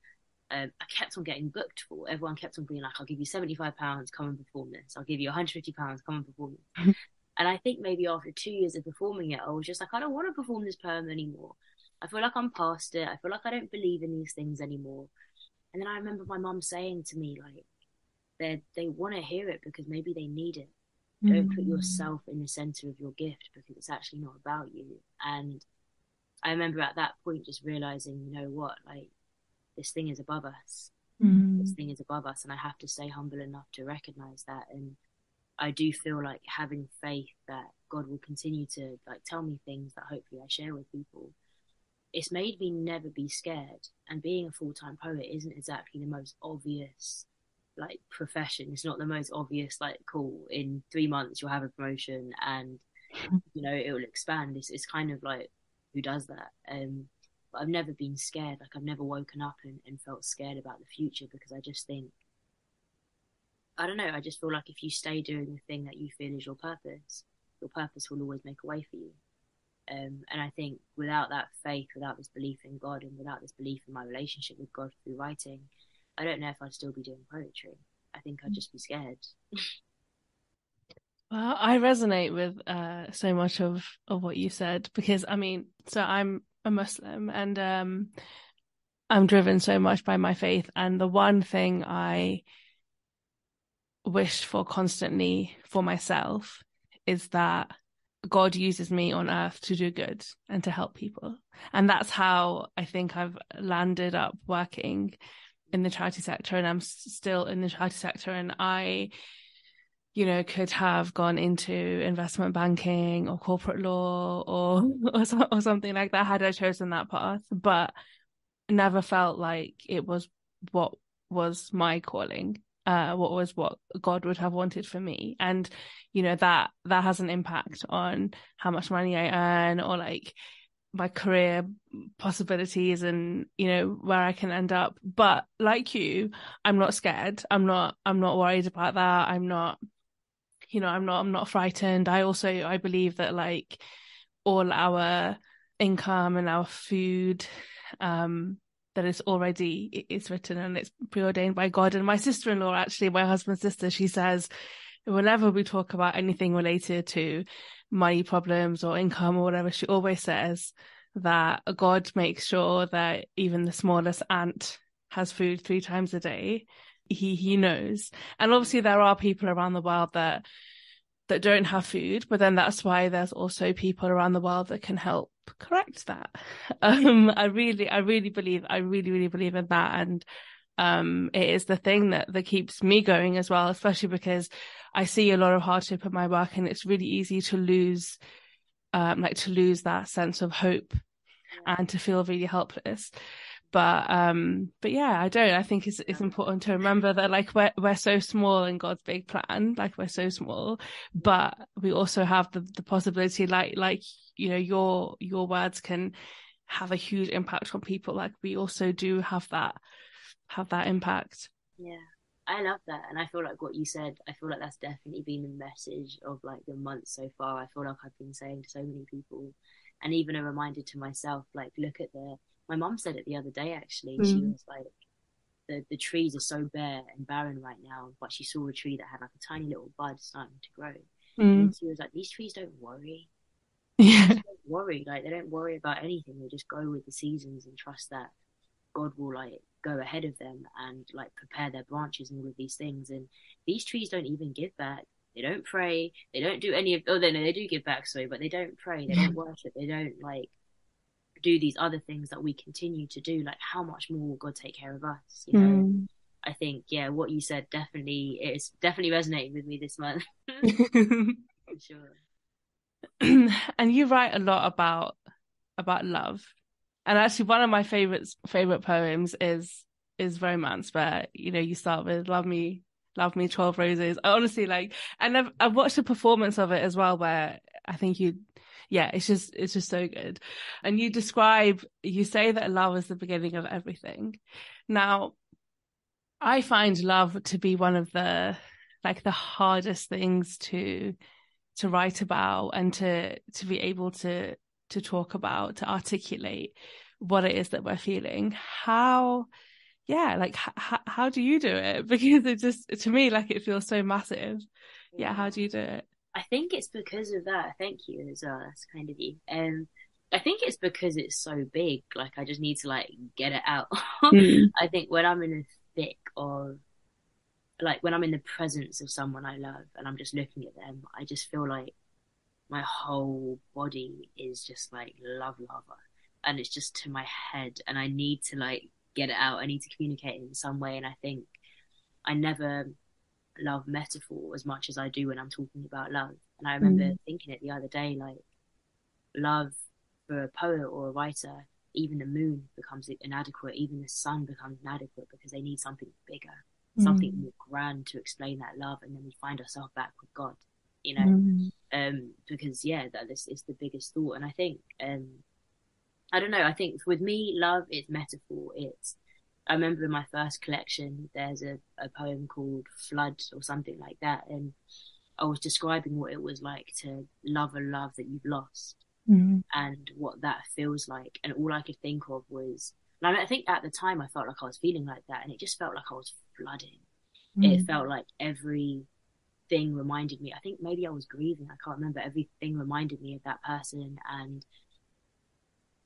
I kept on getting booked for. Everyone kept on being I'll give you £75, come and perform this. I'll give you £150, come and perform this. And I think maybe after 2 years of performing it, I was just I don't want to perform this poem anymore. I feel like I'm past it. I feel like I don't believe in these things anymore. And then I remember my mum saying to me, they want to hear it because maybe they need it. Don't put yourself in the center of your gift because it's actually not about you. And I remember at that point just realizing, you know what, this thing is above us. This thing is above us, and I have to stay humble enough to recognize that. And I do feel having faith that God will continue to tell me things that hopefully I share with people. It's made me never be scared. And being a full-time poet isn't exactly the most obvious profession. It's not the most obvious cool, in 3 months you'll have a promotion and it will expand. It's kind of who does that? but I've never been scared. Like I've never woken up and felt scared about the future, because I just think, I don't know, I just feel like if you stay doing the thing that you feel is your purpose will always make a way for you. And I think without that faith, without this belief in God, and without this belief in my relationship with God through writing, I don't know if I'd still be doing poetry. I think I'd just be scared. Well, I resonate with so much of what you said, because I mean, so I'm a Muslim, and I'm driven so much by my faith, and the one thing I wish for constantly for myself is that God uses me on earth to do good and to help people. And that's how I think I've landed up working in the charity sector, and I'm still in the charity sector. And I, could have gone into investment banking or corporate law or something like that had I chosen that path, but never felt like it was what was my calling. What God would have wanted for me. And, that has an impact on how much money I earn, or like my career possibilities, and, where I can end up. But like you, I'm not scared. I'm not worried about that. I'm not frightened. I believe that like all our income and our food, that it's written and it's preordained by God. And my sister-in-law, actually, my husband's sister, she says, whenever we talk about anything related to money problems or income or whatever, she always says that God makes sure that even the smallest ant has food 3 times a day. He knows. And obviously there are people around the world that don't have food, but then that's why there's also people around the world that can help correct that. I really believe in that. And it is the thing that keeps me going as well, especially because I see a lot of hardship in my work, and it's really easy to lose that sense of hope and to feel really helpless. But yeah, I think it's important to remember that like we're so small in God's big plan, like we're so small, but we also have the possibility, like your words can have a huge impact on people. Like we also do have that impact. Yeah, I love that. And I feel like what you said, I feel like that's definitely been the message of like the month so far. I feel like I've been saying to so many people, and even a reminder to myself, like, look at my mum said it the other day, actually. She was like, the trees are so bare and barren right now, but she saw a tree that had like a tiny little bud starting to grow. And she was like, these trees don't worry. Yeah. They don't worry. Like, they don't worry about anything. They just go with the seasons and trust that God will like go ahead of them and like prepare their branches and all of these things. And these trees don't even give back. They don't pray. They don't do any of, oh, no, they do give back, sorry, but they don't pray. They don't worship. They don't like do these other things that we continue to do. Like, how much more will God take care of us? I think, yeah, what you said it's definitely resonating with me this month. For sure. And you write a lot about love, and actually one of my favorite poems is romance, where you start with love me 12 roses. I honestly like, and I've watched a performance of it as well, where I think it's just so good. And you say that love is the beginning of everything. Now, I find love to be one of the hardest things to write about, and to be able to talk about, to articulate what it is that we're feeling. How do you do it? Because it just, to me, like, it feels so massive. Yeah, how do you do it? I think it's because of that. Thank you as well. That's kind of you. I think it's because it's so big. Like, I just need to like get it out. I think when I'm in the thick of, like, when I'm in the presence of someone I love and I'm just looking at them, I just feel like my whole body is just like love lava, and it's just to my head, and I need to like get it out. I need to communicate it in some way. And I think I never love metaphor as much as I do when I'm talking about love. And I remember thinking it the other day, like, love for a poet or a writer, even the moon becomes inadequate, even the sun becomes inadequate, because they need something bigger, something more grand to explain that love. And then we find ourselves back with God, because that this is the biggest thought. And I think I don't know. I think with me, love is metaphor. I remember in my first collection, there's a poem called Flood or something like that. And I was describing what it was like to love a love that you've lost Mm. and what that feels like. And all I could think of was, and I think at the time I felt like I was feeling like that. And it just felt like I was flooding. It Mm. felt like everything reminded me. I think maybe I was grieving. I can't remember. Everything reminded me of that person.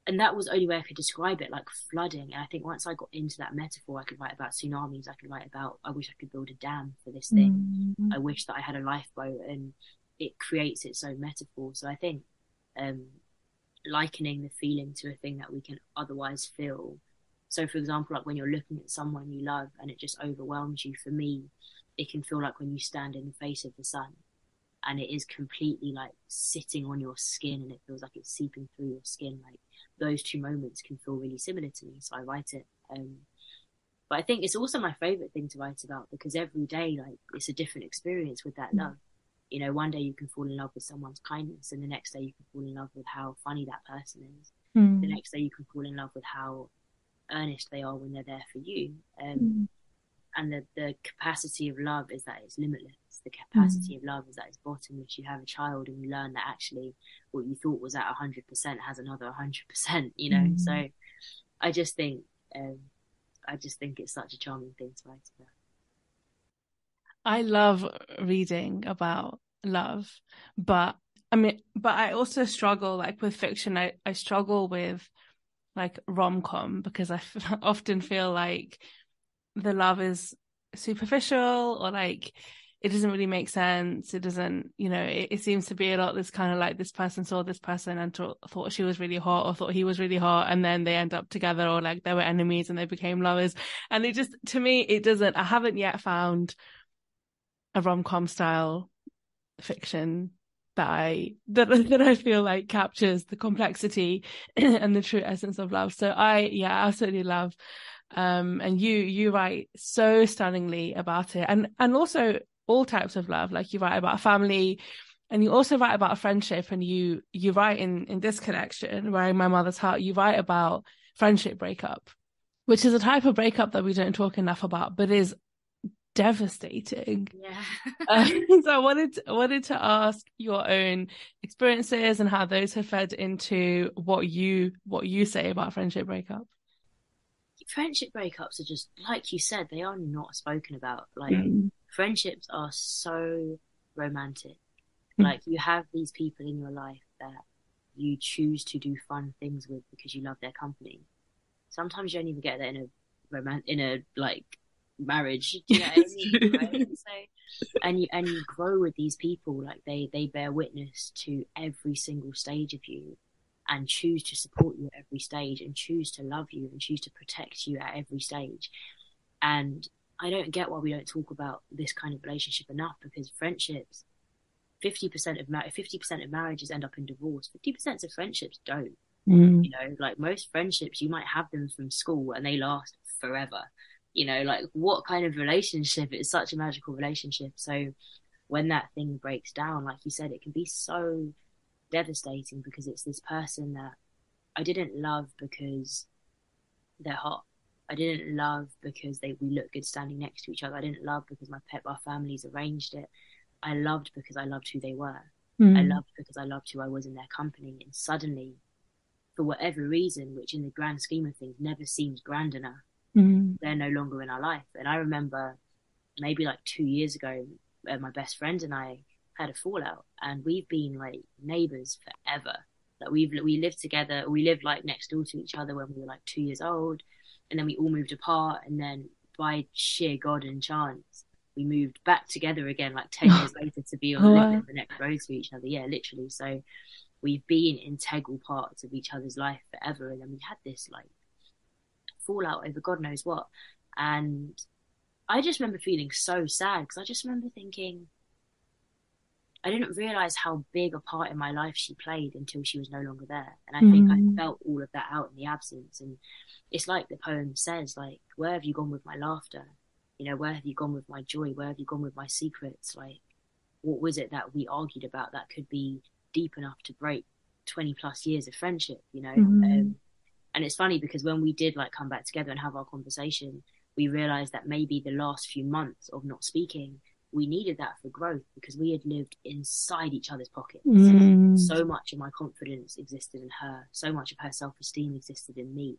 And that was the only way I could describe it, like flooding. And I think once I got into that metaphor, I could write about tsunamis. I could write about, I wish I could build a dam for this thing. Mm. I wish that I had a lifeboat, and it creates its own metaphor. So I think um, likening the feeling to a thing that we can otherwise feel. So, for example, like when you're looking at someone you love and it just overwhelms you, for me, it can feel like when you stand in the face of the sun and it is completely like sitting on your skin and it feels like it's seeping through your skin. Like those two moments can feel really similar to me. So I write it. But I think it's also my favorite thing to write about because every day, like, it's a different experience with that love. You know, one day you can fall in love with someone's kindness, and the next day you can fall in love with how funny that person is. The Mm. next day you can fall in love with how earnest they are when they're there for you. Mm. And the capacity of love is that it's limitless. The Mm. capacity of love is that it's bottomless. You have a child and you learn that actually what you thought was at 100% has another 100%, you know? Mm. So I just think, um, I just think it's such a charming thing to write about. I love reading about love, but but I also struggle like with fiction. I struggle with like rom-com because often feel like the love is superficial or like it doesn't really make sense. It doesn't, it seems to be a lot this kind of like this person saw this person and thought she was really hot or thought he was really hot, and then they end up together, or like they were enemies and they became lovers. And it just, to me, it doesn't, I haven't yet found a rom-com style fiction that I feel like captures the complexity and the true essence of love. So I absolutely love and you write so stunningly about it, and also all types of love. Like you write about family, and you also write about friendship, and you write in this collection, Wearing My Mother's Heart, you write about friendship breakup, which is a type of breakup that we don't talk enough about, but is devastating. Yeah. So I wanted to ask your own experiences and how those have fed into what you say about friendship breakup. Friendship breakups are just, like you said, they are not spoken about. Like, Mm. friendships are so romantic. Mm. Like, you have these people in your life that you choose to do fun things with because you love their company. Sometimes you don't even get that in a like marriage. Do you know what I It's mean? Right? true. So, and you grow with these people, like they bear witness to every single stage of you, and choose to support you at every stage, and choose to love you, and choose to protect you at every stage. And I don't get why we don't talk about this kind of relationship enough, because friendships, 50% of marriages end up in divorce. 50% of friendships don't. Mm. You know, like most friendships, you might have them from school and they last forever. You know, like what kind of relationship? It's such a magical relationship. So when that thing breaks down, like you said, it can be so devastating, because it's this person that I didn't love because they're hot. I didn't love because we look good standing next to each other. I didn't love because our families arranged it. I loved because I loved who they were. I Mm. loved because I loved who I was in their company. And suddenly, for whatever reason, which in the grand scheme of things never seems grand enough, Mm. they're no longer in our life. And I remember maybe like 2 years ago, my best friend and I had a fallout, and we've been like neighbors forever. Like we lived together. We lived like next door to each other when we were like 2 years old, and then we all moved apart. And then by sheer God and chance, we moved back together again like 10 years later to be on Oh, living wow. in the next row to each other. Yeah, literally. So we've been integral parts of each other's life forever. And then we had this like fallout over God knows what. And I just remember feeling so sad, because I just remember thinking, I didn't realize how big a part in my life she played until she was no longer there. And I think I Mm. felt all of that out in the absence. And it's like the poem says, like, where have you gone with my laughter? You know, where have you gone with my joy? Where have you gone with my secrets? Like, what was it that we argued about that could be deep enough to break 20 plus years of friendship, you know? Mm. And it's funny because when we did like come back together and have our conversation, we realized that maybe the last few months of not speaking, we needed that for growth because we had lived inside each other's pockets. So much of my confidence existed in her, so much of her self-esteem existed in me.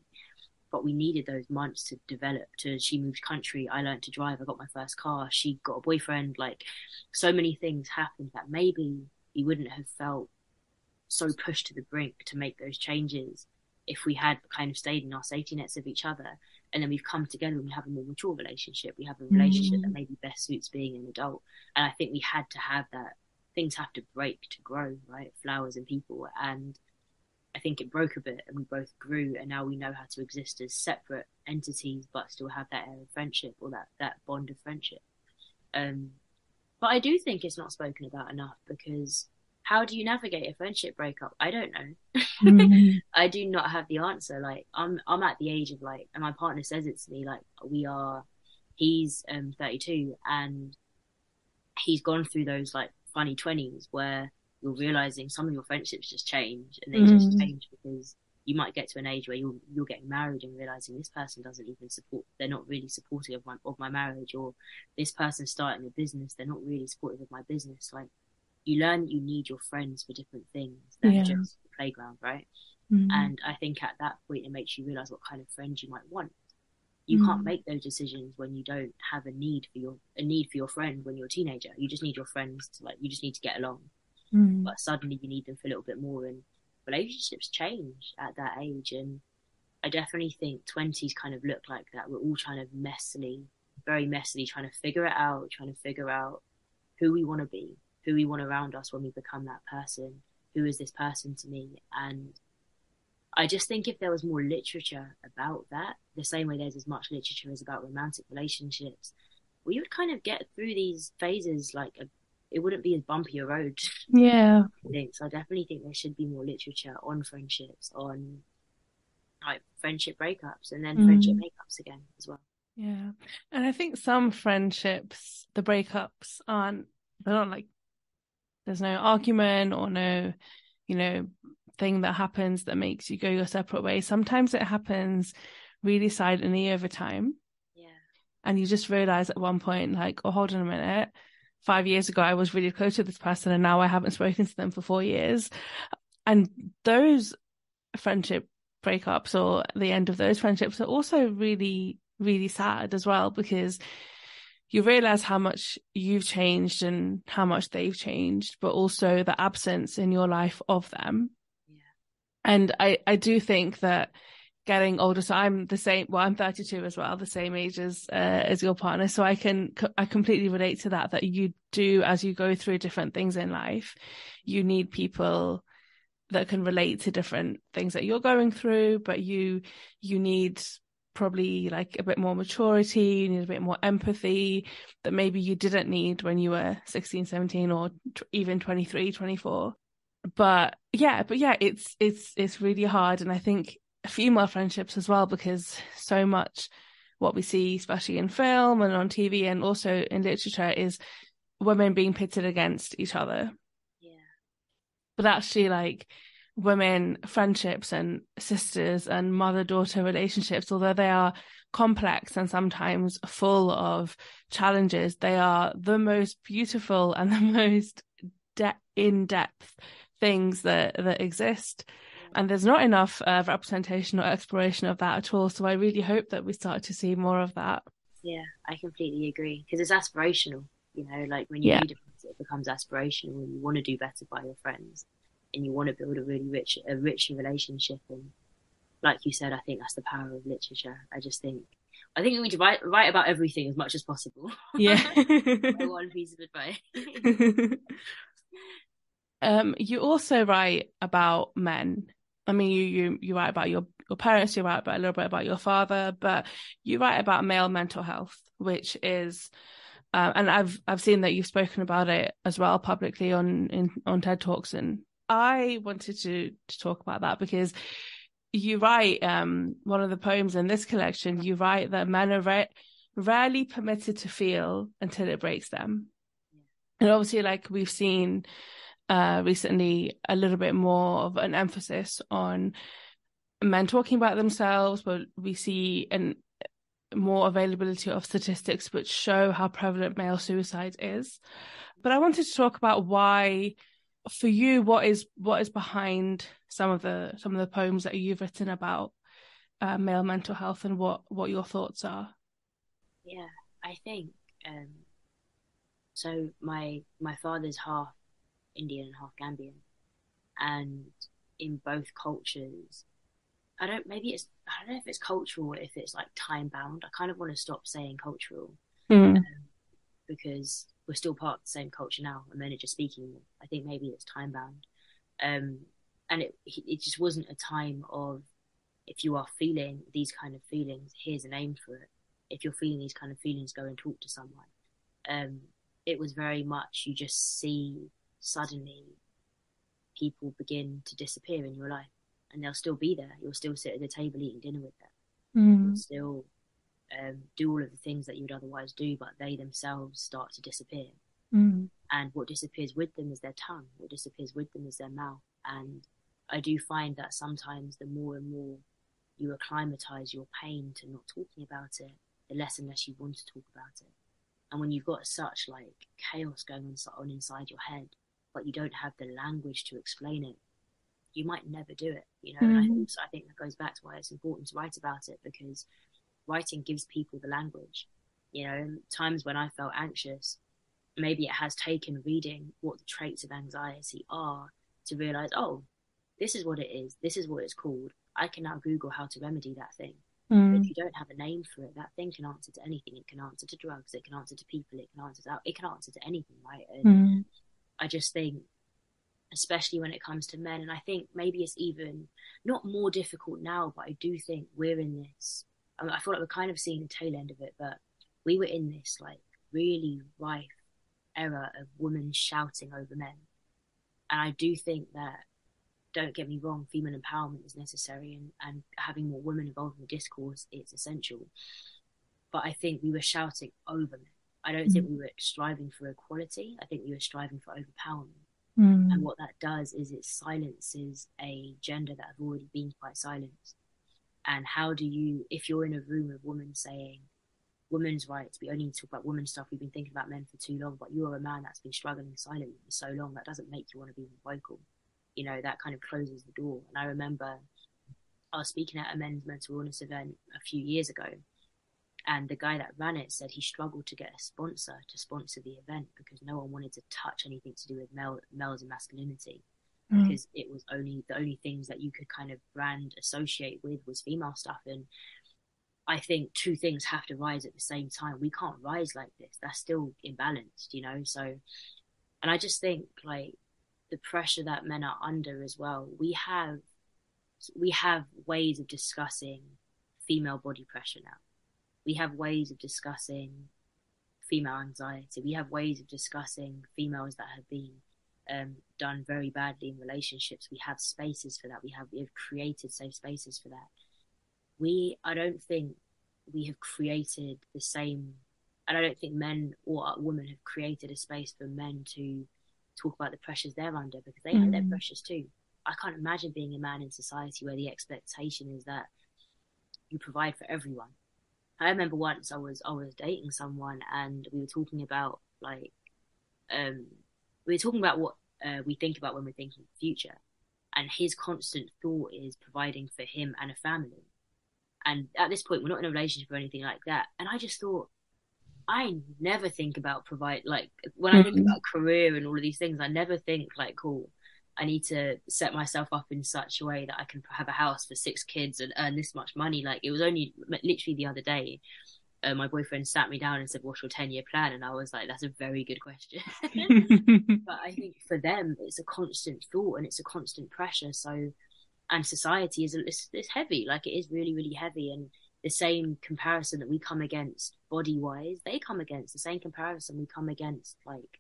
But we needed those months to develop. She moved country, I learned to drive, I got my first car, she got a boyfriend. Like, so many things happened that maybe we wouldn't have felt so pushed to the brink to make those changes if we had kind of stayed in our safety nets of each other. And then we've come together and we have a more mature relationship. We have a relationship that maybe best suits being an adult. And I think we had to have that. Things have to break to grow, right? Flowers and people. And I think it broke a bit and we both grew, and now we know how to exist as separate entities but still have that air of friendship, or that bond of friendship. But I do think it's not spoken about enough, because how do you navigate a friendship breakup? I don't know. I do not have the answer. Like, I'm at the age of like, and my partner says it to me, like, he's 32 and he's gone through those like funny 20s where you're realizing some of your friendships just change, and they just change because you might get to an age where you're getting married and realizing this person doesn't even they're not really supportive of my marriage, or this person's starting a business, they're not really supportive of my business. Like, you learn that you need your friends for different things than just the playground, right? And I think at that point it makes you realize what kind of friends you might want. You can't make those decisions when you don't have a need for your friend when you're a teenager. You just need your friends to, like, you just need to get along. But suddenly you need them for a little bit more, and relationships change at that age. And I definitely think 20s kind of look like that. We're all trying to very messily trying to figure it out, trying to figure out who we want to be, who we want around us when we become that person. Who is this person to me? And I just think if there was more literature about that, the same way there's as much literature as about romantic relationships, we would kind of get through these phases like it wouldn't be as bumpy a road. Yeah. So I definitely think there should be more literature on friendships, on like friendship breakups, and then friendship makeups again as well. Yeah. And I think some friendships, the breakups they're not like, there's no argument or no, thing that happens that makes you go your separate ways. Sometimes it happens really silently over time. Yeah. And you just realize at one point, like, oh, hold on a minute. 5 years ago, I was really close to this person and now I haven't spoken to them for 4 years. And those friendship breakups, or the end of those friendships, are also really, really sad as well, because you realize how much you've changed and how much they've changed, but also the absence in your life of them. Yeah. And I do think that getting older, so I'm the same, well, I'm 32 as well, the same age as your partner. So I completely relate to that you do, as you go through different things in life, you need people that can relate to different things that you're going through, but you need probably like a bit more maturity, you need a bit more empathy that maybe you didn't need when you were 16, 17, or even 23, 24. But yeah, it's really hard. And I think female friendships as well, because so much what we see, especially in film and on TV and also in literature, is women being pitted against each other. Yeah. But actually, like, women friendships and sisters and mother-daughter relationships, although they are complex and sometimes full of challenges, they are the most beautiful and the most in-depth things that exist. And there's not enough representation or exploration of that at all. So I really hope that we start to see more of that. Yeah, I completely agree, because it's aspirational. Like when you read about it, it becomes aspirational, and you want to do better by your friends, and you want to build a really richer relationship. And like you said, I think that's the power of literature. I think we need to write about everything as much as possible. Yeah. One piece of advice. You also write about men. I mean, you write about your parents, you write about a little bit about your father, but you write about male mental health, which is, and I've seen that you've spoken about it as well publicly on TED Talks, and I wanted to talk about that because you write, one of the poems in this collection, you write that men are rarely permitted to feel until it breaks them. And obviously, like we've seen recently, a little bit more of an emphasis on men talking about themselves, but we see more availability of statistics which show how prevalent male suicide is. But I wanted to talk about why, for you, what is behind some of the poems that you've written about male mental health, and what your thoughts are. Yeah, I think so. My father's half Indian and half Gambian, and in both cultures, I don't know if it's cultural or if it's like time bound. I kind of want to stop saying cultural, because we're still part of the same culture now, and men are just speaking more. I think maybe it's time bound, and it just wasn't a time of, if you are feeling these kind of feelings, here's a name for it. If you're feeling these kind of feelings, go and talk to someone. It was very much, you just see suddenly people begin to disappear in your life, and they'll still be there. You'll still sit at the table eating dinner with them. You'll still do all of the things that you would otherwise do, but they themselves start to disappear. And what disappears with them is their tongue. What disappears with them is their mouth. And I do find that sometimes the more and more you acclimatize your pain to not talking about it, the less and less you want to talk about it. And when you've got such like chaos going on inside your head, but you don't have the language to explain it, you might never do it, you know. And I think that goes back to why it's important to write about it, because writing gives people the language. You know, times when I felt anxious, maybe it has taken reading what the traits of anxiety are to realize, oh, this is what it is, this is what it's called. I can now Google how to remedy that thing. But if you don't have a name for it, that thing can answer to anything. It can answer to drugs, it can answer to people, it can answer to anything, right? And I just think, especially when it comes to men, and I think maybe it's even not more difficult now, but I do think we're in this, I feel like we're kind of seeing the tail end of it, but we were in this like really rife era of women shouting over men. And I do think that, don't get me wrong, female empowerment is necessary, and having more women involved in the discourse is essential. But I think we were shouting over men. I don't think we were striving for equality. I think we were striving for overpowerment. And what that does is it silences a gender that have already been quite silenced. And how do you, if you're in a room of women saying, women's rights, we only need to talk about women's stuff, we've been thinking about men for too long, but you're a man that's been struggling silently for so long, that doesn't make you want to be more vocal. You know, that kind of closes the door. And I remember I was speaking at a men's mental illness event a few years ago, and the guy that ran it said he struggled to get a sponsor to sponsor the event because no one wanted to touch anything to do with males and masculinity, because it was the only things that you could kind of brand associate with was female stuff. And I think two things have to rise at the same time. We can't rise like this. That's still imbalanced, you know? So, and I just think like the pressure that men are under as well, we have ways of discussing female body pressure now. We have ways of discussing female anxiety. We have ways of discussing females that have been done very badly in relationships. We have spaces for that. We have created safe spaces for that. I don't think we have created the same, and I don't think men or women have created a space for men to talk about the pressures they're under, because they have their pressures too. I can't imagine being a man in society where the expectation is that you provide for everyone. I remember once I was dating someone, and we were talking about like what we think about when we're thinking of the future, and his constant thought is providing for him and a family. And at this point, we're not in a relationship or anything like that. And I just thought, I never think about like when I think about career and all of these things, I never think like, cool, I need to set myself up in such a way that I can have a house for 6 kids and earn this much money. Like, it was only literally the other day, my boyfriend sat me down and said, what's your 10-year plan? And I was like, that's a very good question. But I think for them, it's a constant thought and it's a constant pressure. So, and society it's heavy, like it is really, really heavy. And the same comparison that we come against body wise, they come against the same comparison we come against, like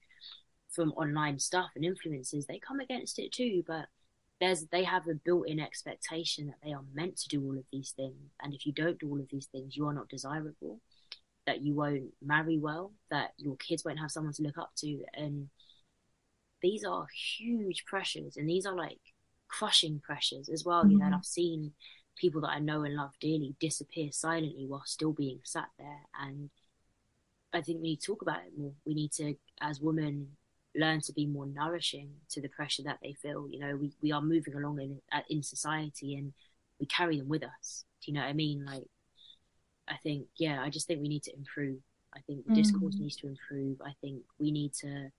from online stuff and influences, they come against it too. But they have a built-in expectation that they are meant to do all of these things, and if you don't do all of these things, you are not desirable, that you won't marry well, that your kids won't have someone to look up to. And these are huge pressures, and these are like crushing pressures as well. You know, and I've seen people that I know and love dearly disappear silently while still being sat there. And I think we need to talk about it more. We need to, as women, learn to be more nourishing to the pressure that they feel. You know, we are moving along in society, and we carry them with us. Do you know what I mean? Like, I think, yeah, I just think we need to improve. I think the discourse needs to improve. I think we need to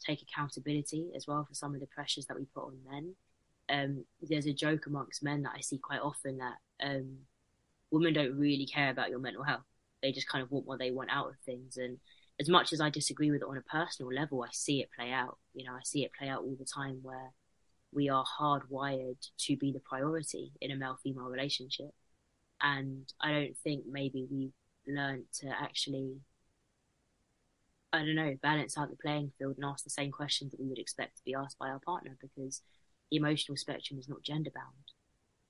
take accountability as well for some of the pressures that we put on men. There's a joke amongst men that I see quite often that women don't really care about your mental health. They just kind of want what they want out of things. And as much as I disagree with it on a personal level, I see it play out. You know, I see it play out all the time where we are hardwired to be the priority in a male-female relationship. And I don't think maybe we've learned to actually, I don't know, balance out the playing field and ask the same questions that we would expect to be asked by our partner, because the emotional spectrum is not gender bound.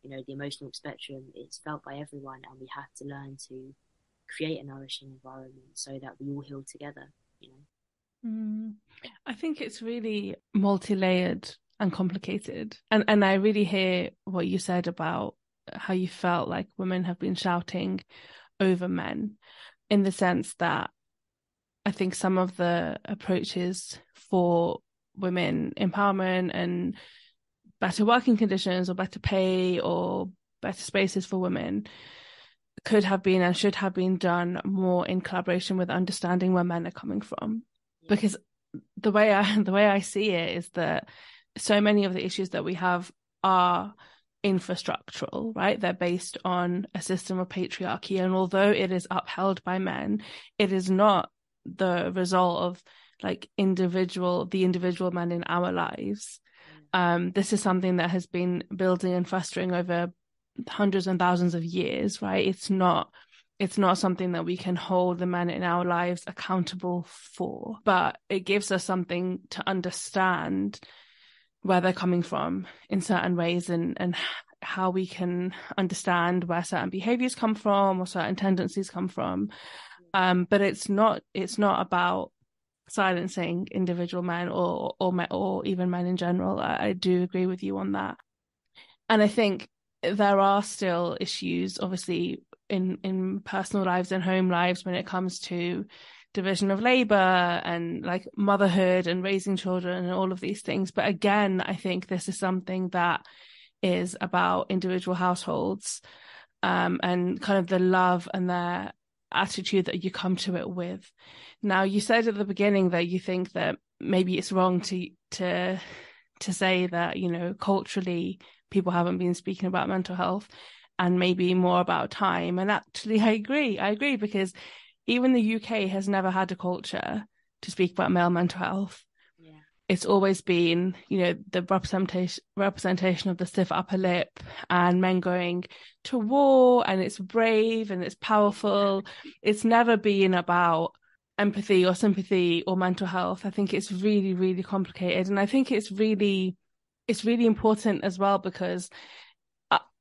You know, the emotional spectrum is felt by everyone, and we have to learn to create a nourishing environment so that we all heal together, you know. I think it's really multi-layered and complicated. And I really hear what you said about how you felt like women have been shouting over men, in the sense that I think some of the approaches for women empowerment and better working conditions or better pay or better spaces for women could have been and should have been done more in collaboration with understanding where men are coming from. Because the way I see it is that so many of the issues that we have are infrastructural, right? They're based on a system of patriarchy, and although it is upheld by men, it is not the result of like the individual men in our lives. This is something that has been building and festering over hundreds and thousands of years, right? It's not something that we can hold the men in our lives accountable for, but it gives us something to understand where they're coming from in certain ways, and how we can understand where certain behaviors come from or certain tendencies come from. But it's not about silencing individual men or even men in general. I do agree with you on that. And I think there are still issues, obviously, in personal lives and home lives when it comes to division of labor and like motherhood and raising children and all of these things. But again, I think this is something that is about individual households, and kind of the love and their attitude that you come to it with. Now, you said at the beginning that you think that maybe it's wrong to say that, you know, culturally people haven't been speaking about mental health, and maybe more about time. And actually, I agree, because even the UK has never had a culture to speak about male mental health. Yeah. It's always been, you know, the representation of the stiff upper lip and men going to war, and it's brave and it's powerful. It's never been about empathy or sympathy or mental health. I think it's really, really complicated. And I think it's really important as well, because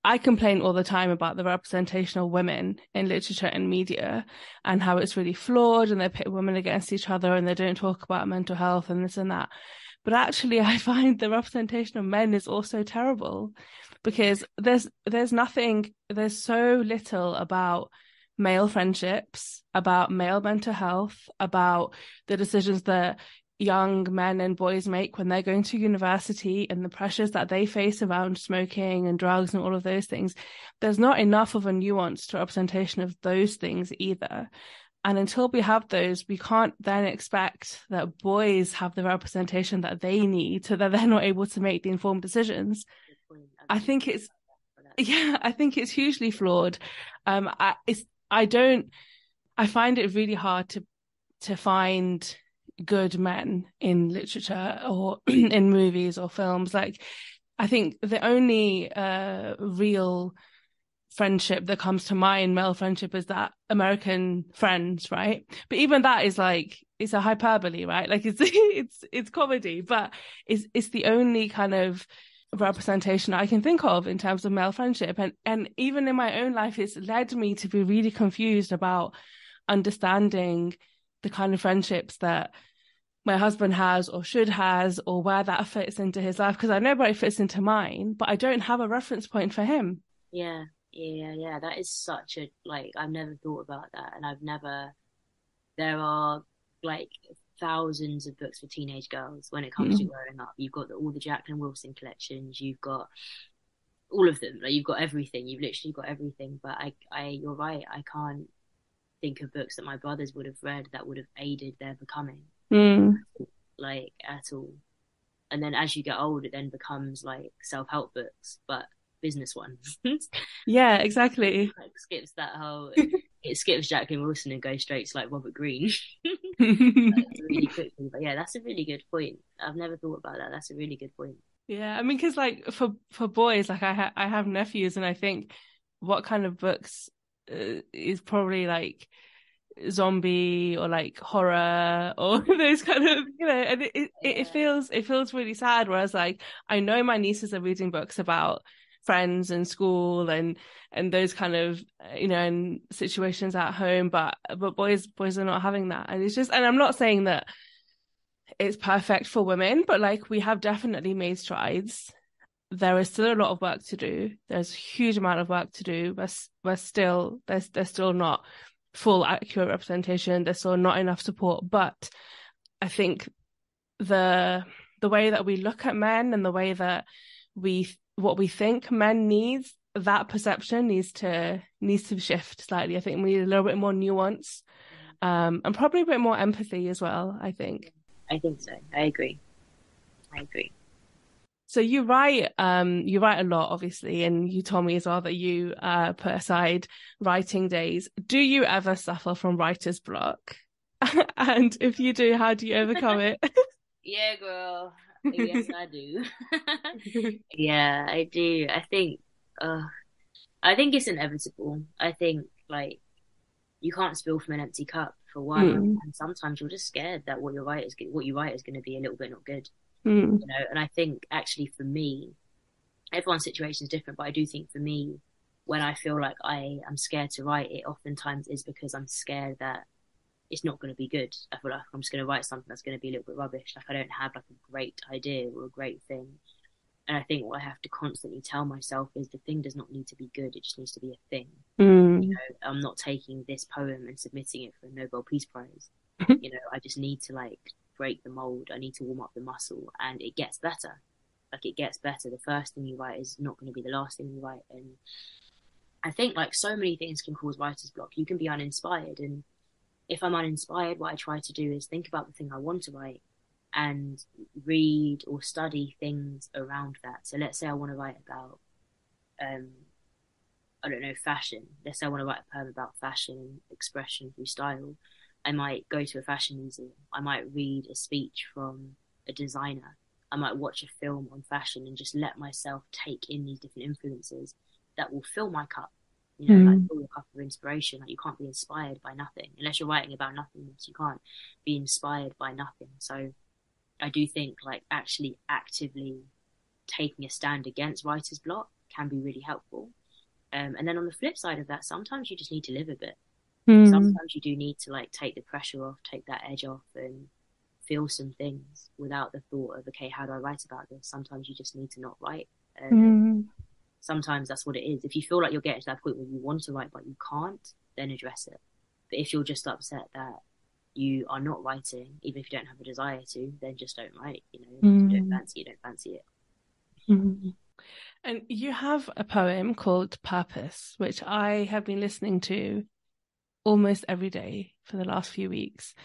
I complain all the time about the representation of women in literature and media, and how it's really flawed, and they pit women against each other, and they don't talk about mental health and this and that. But actually, I find the representation of men is also terrible, because there's so little about male friendships, about male mental health, about the decisions that young men and boys make when they're going to university, and the pressures that they face around smoking and drugs and all of those things. There's not enough of a nuanced representation of those things either. And until we have those, we can't then expect that boys have the representation that they need, so that they're not able to make the informed decisions. I think it's hugely flawed. I find it really hard to find good men in literature or in movies or films. Like, I think the only real friendship that comes to mind, male friendship, is that American Friends, right? But even that is like, it's a hyperbole, right? Like it's comedy, but it's the only kind of representation I can think of in terms of male friendship. And even in my own life, it's led me to be really confused about understanding the kind of friendships that my husband has or should has, or where that fits into his life, because I know where it fits into mine, but I don't have a reference point for him. Yeah, Yeah, that is such a like I've never thought about that, and there are like thousands of books for teenage girls when it comes to Mm. growing up. You've got all the Jacqueline Wilson collections, you've got all of them, like you've got everything, you've literally got everything. But you're right, I can't think of books that my brothers would have read that would have aided their becoming, Mm. like at all. And then as you get older, it then becomes like self-help books, but business ones. Yeah, exactly. Like skips that whole it skips Jacqueline Wilson and goes straight to like Robert Greene. Really quickly. But yeah, that's a really good point. I've never thought about that. That's a really good point. Yeah, I mean, because like for boys, like I have nephews, and I think what kind of books is probably like zombie or like horror or those kind of, and it feels really sad. Whereas like I know my nieces are reading books about friends and school and those kind of and situations at home, but boys are not having that, and it's just, and I'm not saying that it's perfect for women, but like we have definitely made strides. There is still a lot of work to do. There's a huge amount of work to do. We're still there's still not full accurate representation. There's still not enough support. But I think the way that we look at men and the way that what we think men needs, that perception needs to shift slightly. I think we need a little bit more nuance, and probably a bit more empathy as well, I think. I think so. I agree. So you write a lot, obviously, and you told me as well that you put aside writing days. Do you ever suffer from writer's block? And if you do, how do you overcome it? Yeah, girl. Yes, I do. Yeah, I do. I think it's inevitable. I think like you can't spill from an empty cup for one, Mm. and sometimes you're just scared that what you write is going to be a little bit not good, Mm. And I think actually for me, everyone's situation is different, but I do think for me, when I feel like I am scared to write, it oftentimes is because I'm scared that it's not going to be good. I feel like I'm just going to write something that's going to be a little bit rubbish. Like I don't have like a great idea or a great thing. And I think what I have to constantly tell myself is the thing does not need to be good. It just needs to be a thing. Mm. I'm not taking this poem and submitting it for a Nobel Peace Prize. I just need to like break the mold. I need to warm up the muscle, and it gets better. Like it gets better. The first thing you write is not going to be the last thing you write. And I think like so many things can cause writer's block. You can be uninspired, and if I'm uninspired, what I try to do is think about the thing I want to write and read or study things around that. So let's say I want to write about, I don't know, fashion. Let's say I want to write a poem about fashion and expression through style. I might go to a fashion museum. I might read a speech from a designer. I might watch a film on fashion and just let myself take in these different influences that will fill my cup. Like fill your cup of inspiration. Like you can't be inspired by nothing unless you're writing about nothingness. You can't be inspired by nothing. So I do think like actually actively taking a stand against writer's block can be really helpful. And then on the flip side of that, sometimes you just need to live a bit. Sometimes you do need to like take the pressure off, take that edge off, and feel some things without the thought of, okay, how do I write about this? Sometimes you just need to not write. Sometimes that's what it is. If you feel like you're getting to that point where you want to write but you can't, then address it. But if you're just upset that you are not writing, even if you don't have a desire to, then just don't write. If you don't fancy it, don't fancy it. And you have a poem called Purpose, which I have been listening to almost every day for the last few weeks,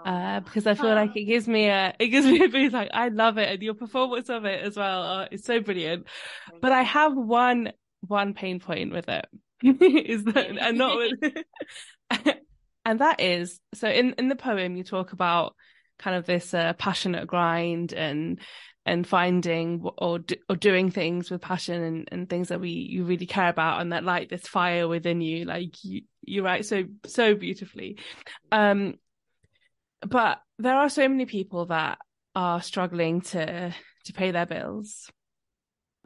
because I feel like it gives me a boost. Like I love it, and your performance of it as well is so brilliant. But I have one pain point with it, is that, and not with, and that is, so in the poem you talk about kind of this passionate grind and finding or doing things with passion and things that you really care about, and that like this fire within you, like you write so beautifully. But there are so many people that are struggling to pay their bills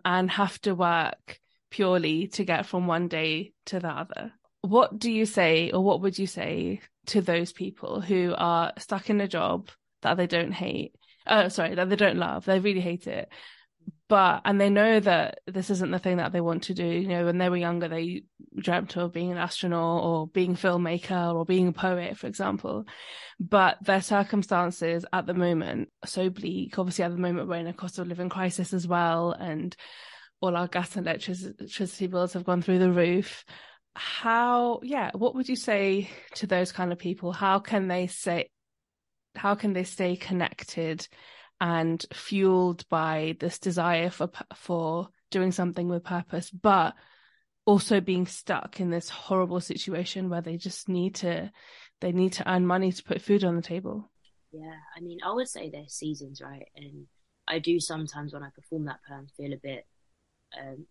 and have to work purely to get from one day to the other. What do you say, or what would you say to those people who are stuck in a job that they don't hate? That they don't love, they really hate it, and they know that this isn't the thing that they want to do. You know, when they were younger, they dreamt of being an astronaut or being a filmmaker or being a poet, for example. But their circumstances at the moment are so bleak. Obviously, at the moment, we're in a cost of living crisis as well, and all our gas and electricity bills have gone through the roof. What would you say to those kind of people? How can they stay connected and fueled by this desire for doing something with purpose, but also being stuck in this horrible situation where they just need to earn money to put food on the table? Yeah, I mean, I would say there's seasons, right? And I do sometimes when I perform that poem feel a bit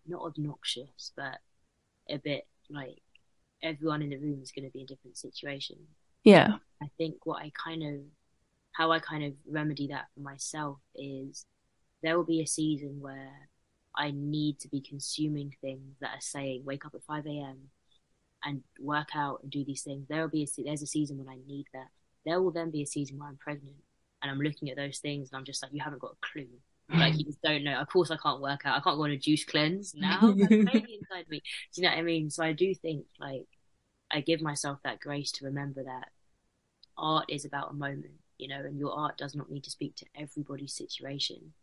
not obnoxious, but a bit like everyone in the room is going to be in different situations. Yeah. I think how I kind of remedy that for myself is there will be a season where I need to be consuming things that are saying wake up at 5 a.m. and work out and do these things. There's a season when I need that. There will then be a season where I'm pregnant and I'm looking at those things and I'm just like, you haven't got a clue. Like, you just don't know. Of course I can't work out. I can't go on a juice cleanse now. That's baby inside me. Do you know what I mean? So I do think, like, I give myself that grace to remember that art is about a moment, you know, and your art does not need to speak to everybody's situation.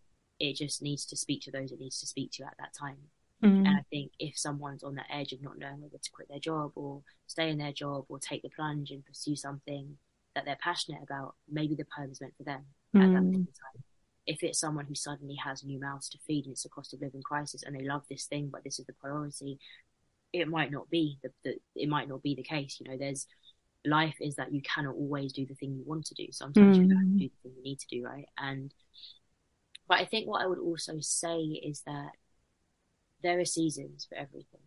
It just needs to speak to those it needs to speak to at that time. And I think if someone's on the edge of not knowing whether to quit their job or stay in their job or take the plunge and pursue something that they're passionate about, maybe the poem is meant for them at that point in time. If it's someone who suddenly has new mouths to feed and it's a cost of living crisis and they love this thing, but this is the priority, it might not be the case. You know, life is that you cannot always do the thing you want to do. Sometimes you have to do the thing you need to do, right? But I think what I would also say is that there are seasons for everything.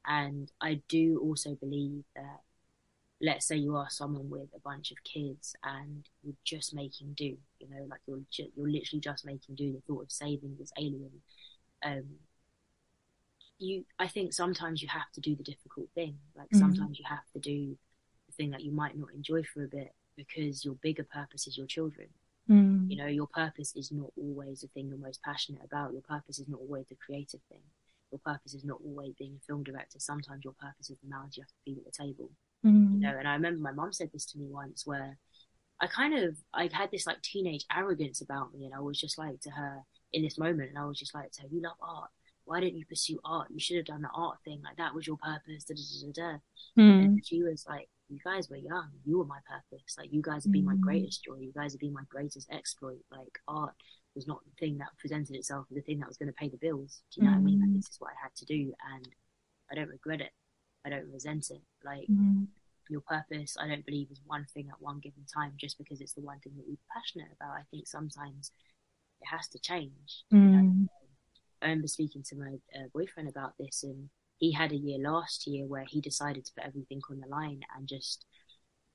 And I do also believe that, let's say you are someone with a bunch of kids and you're just making do, you know, like you're literally just making do. The thought of saving this alien. I think sometimes you have to do the difficult thing. Like sometimes you have to do the thing that you might not enjoy for a bit because your bigger purpose is your children. You know, your purpose is not always the thing you're most passionate about. Your purpose is not always the creative thing. Your purpose is not always being a film director. Sometimes your purpose is the mouths you have to feed at the table. You know, and I remember my mum said this to me once where I had this like teenage arrogance about me, and I was just like to her in this moment, and I was just like to her, you love art. Why didn't you pursue art? You should have done the art thing. Like, that was your purpose. Da, da, da, da. And she was like, you guys were young. You were my purpose. Like, you guys have been my greatest joy. You guys have been my greatest exploit. Like, art was not the thing that presented itself as the thing that was going to pay the bills. Do you know what I mean? Like, this is what I had to do, and I don't regret it. I don't resent it. Like, your purpose, I don't believe, is one thing at one given time just because it's the one thing that you're passionate about. I think sometimes it has to change. You know? I remember speaking to my boyfriend about this, and he had a year last year where he decided to put everything on the line and just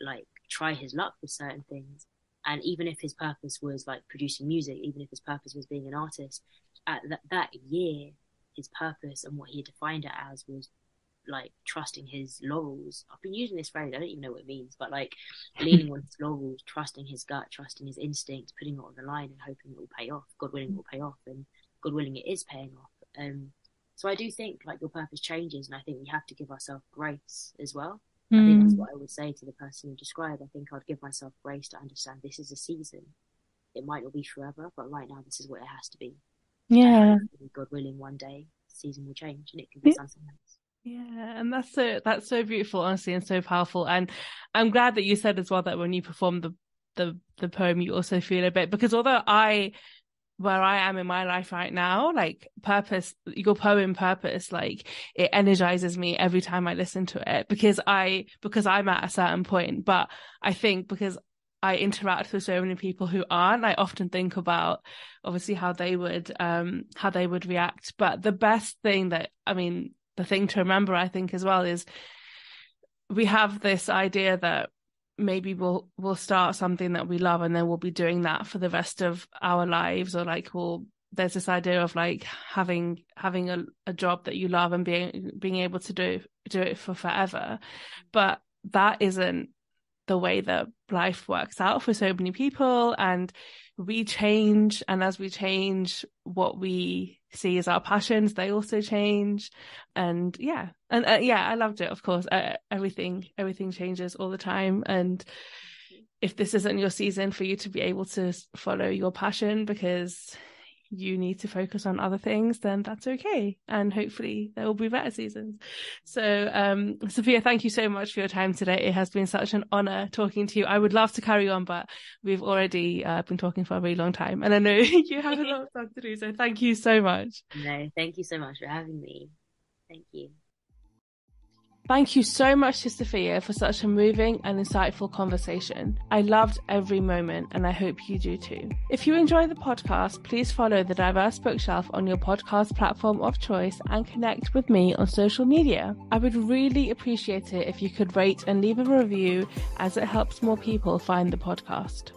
like try his luck with certain things. And even if his purpose was like producing music, even if his purpose was being an artist, at that year, his purpose and what he had defined it as was like trusting his laurels. I've been using this phrase, I don't even know what it means, but like leaning on his laurels, trusting his gut, trusting his instincts, putting it on the line and hoping it will pay off. God willing, it will pay off, and God willing, it is paying off. So I do think like your purpose changes, and I think we have to give ourselves grace as well. I think that's what I would say to the person you described. I think I'd give myself grace to understand this is a season. It might not be forever, but right now this is what it has to be. Yeah. And God willing, one day the season will change and it can be something else. Yeah, and that's so beautiful, honestly, and so powerful. And I'm glad that you said as well that when you perform the poem, you also feel a bit, because although where I am in my life right now, like purpose, your poem purpose, like it energizes me every time I listen to it because I'm at a certain point. But I think because I interact with so many people who aren't, I often think about obviously how they would react. But the best thing the thing to remember, I think, as well, is we have this idea that maybe we'll start something that we love and then we'll be doing that for the rest of our lives, or like there's this idea of like having a job that you love and being able to do it for forever. But that isn't the way that life works out for so many people, and we change, and as we change, what we see as our passions, they also change. And I loved it. Of course, everything changes all the time, and if this isn't your season for you to be able to follow your passion because you need to focus on other things, then that's okay, and hopefully there will be better seasons. So Sophia, thank you so much for your time today. It has been such an honor talking to you. I would love to carry on, but we've already been talking for a really long time, and I know you have a lot of stuff to do, so thank you so much. No, thank you so much for having me. Thank you. Thank you so much to Sophia for such a moving and insightful conversation. I loved every moment, and I hope you do too. If you enjoy the podcast, please follow the Diverse Bookshelf on your podcast platform of choice and connect with me on social media. I would really appreciate it if you could rate and leave a review, as it helps more people find the podcast.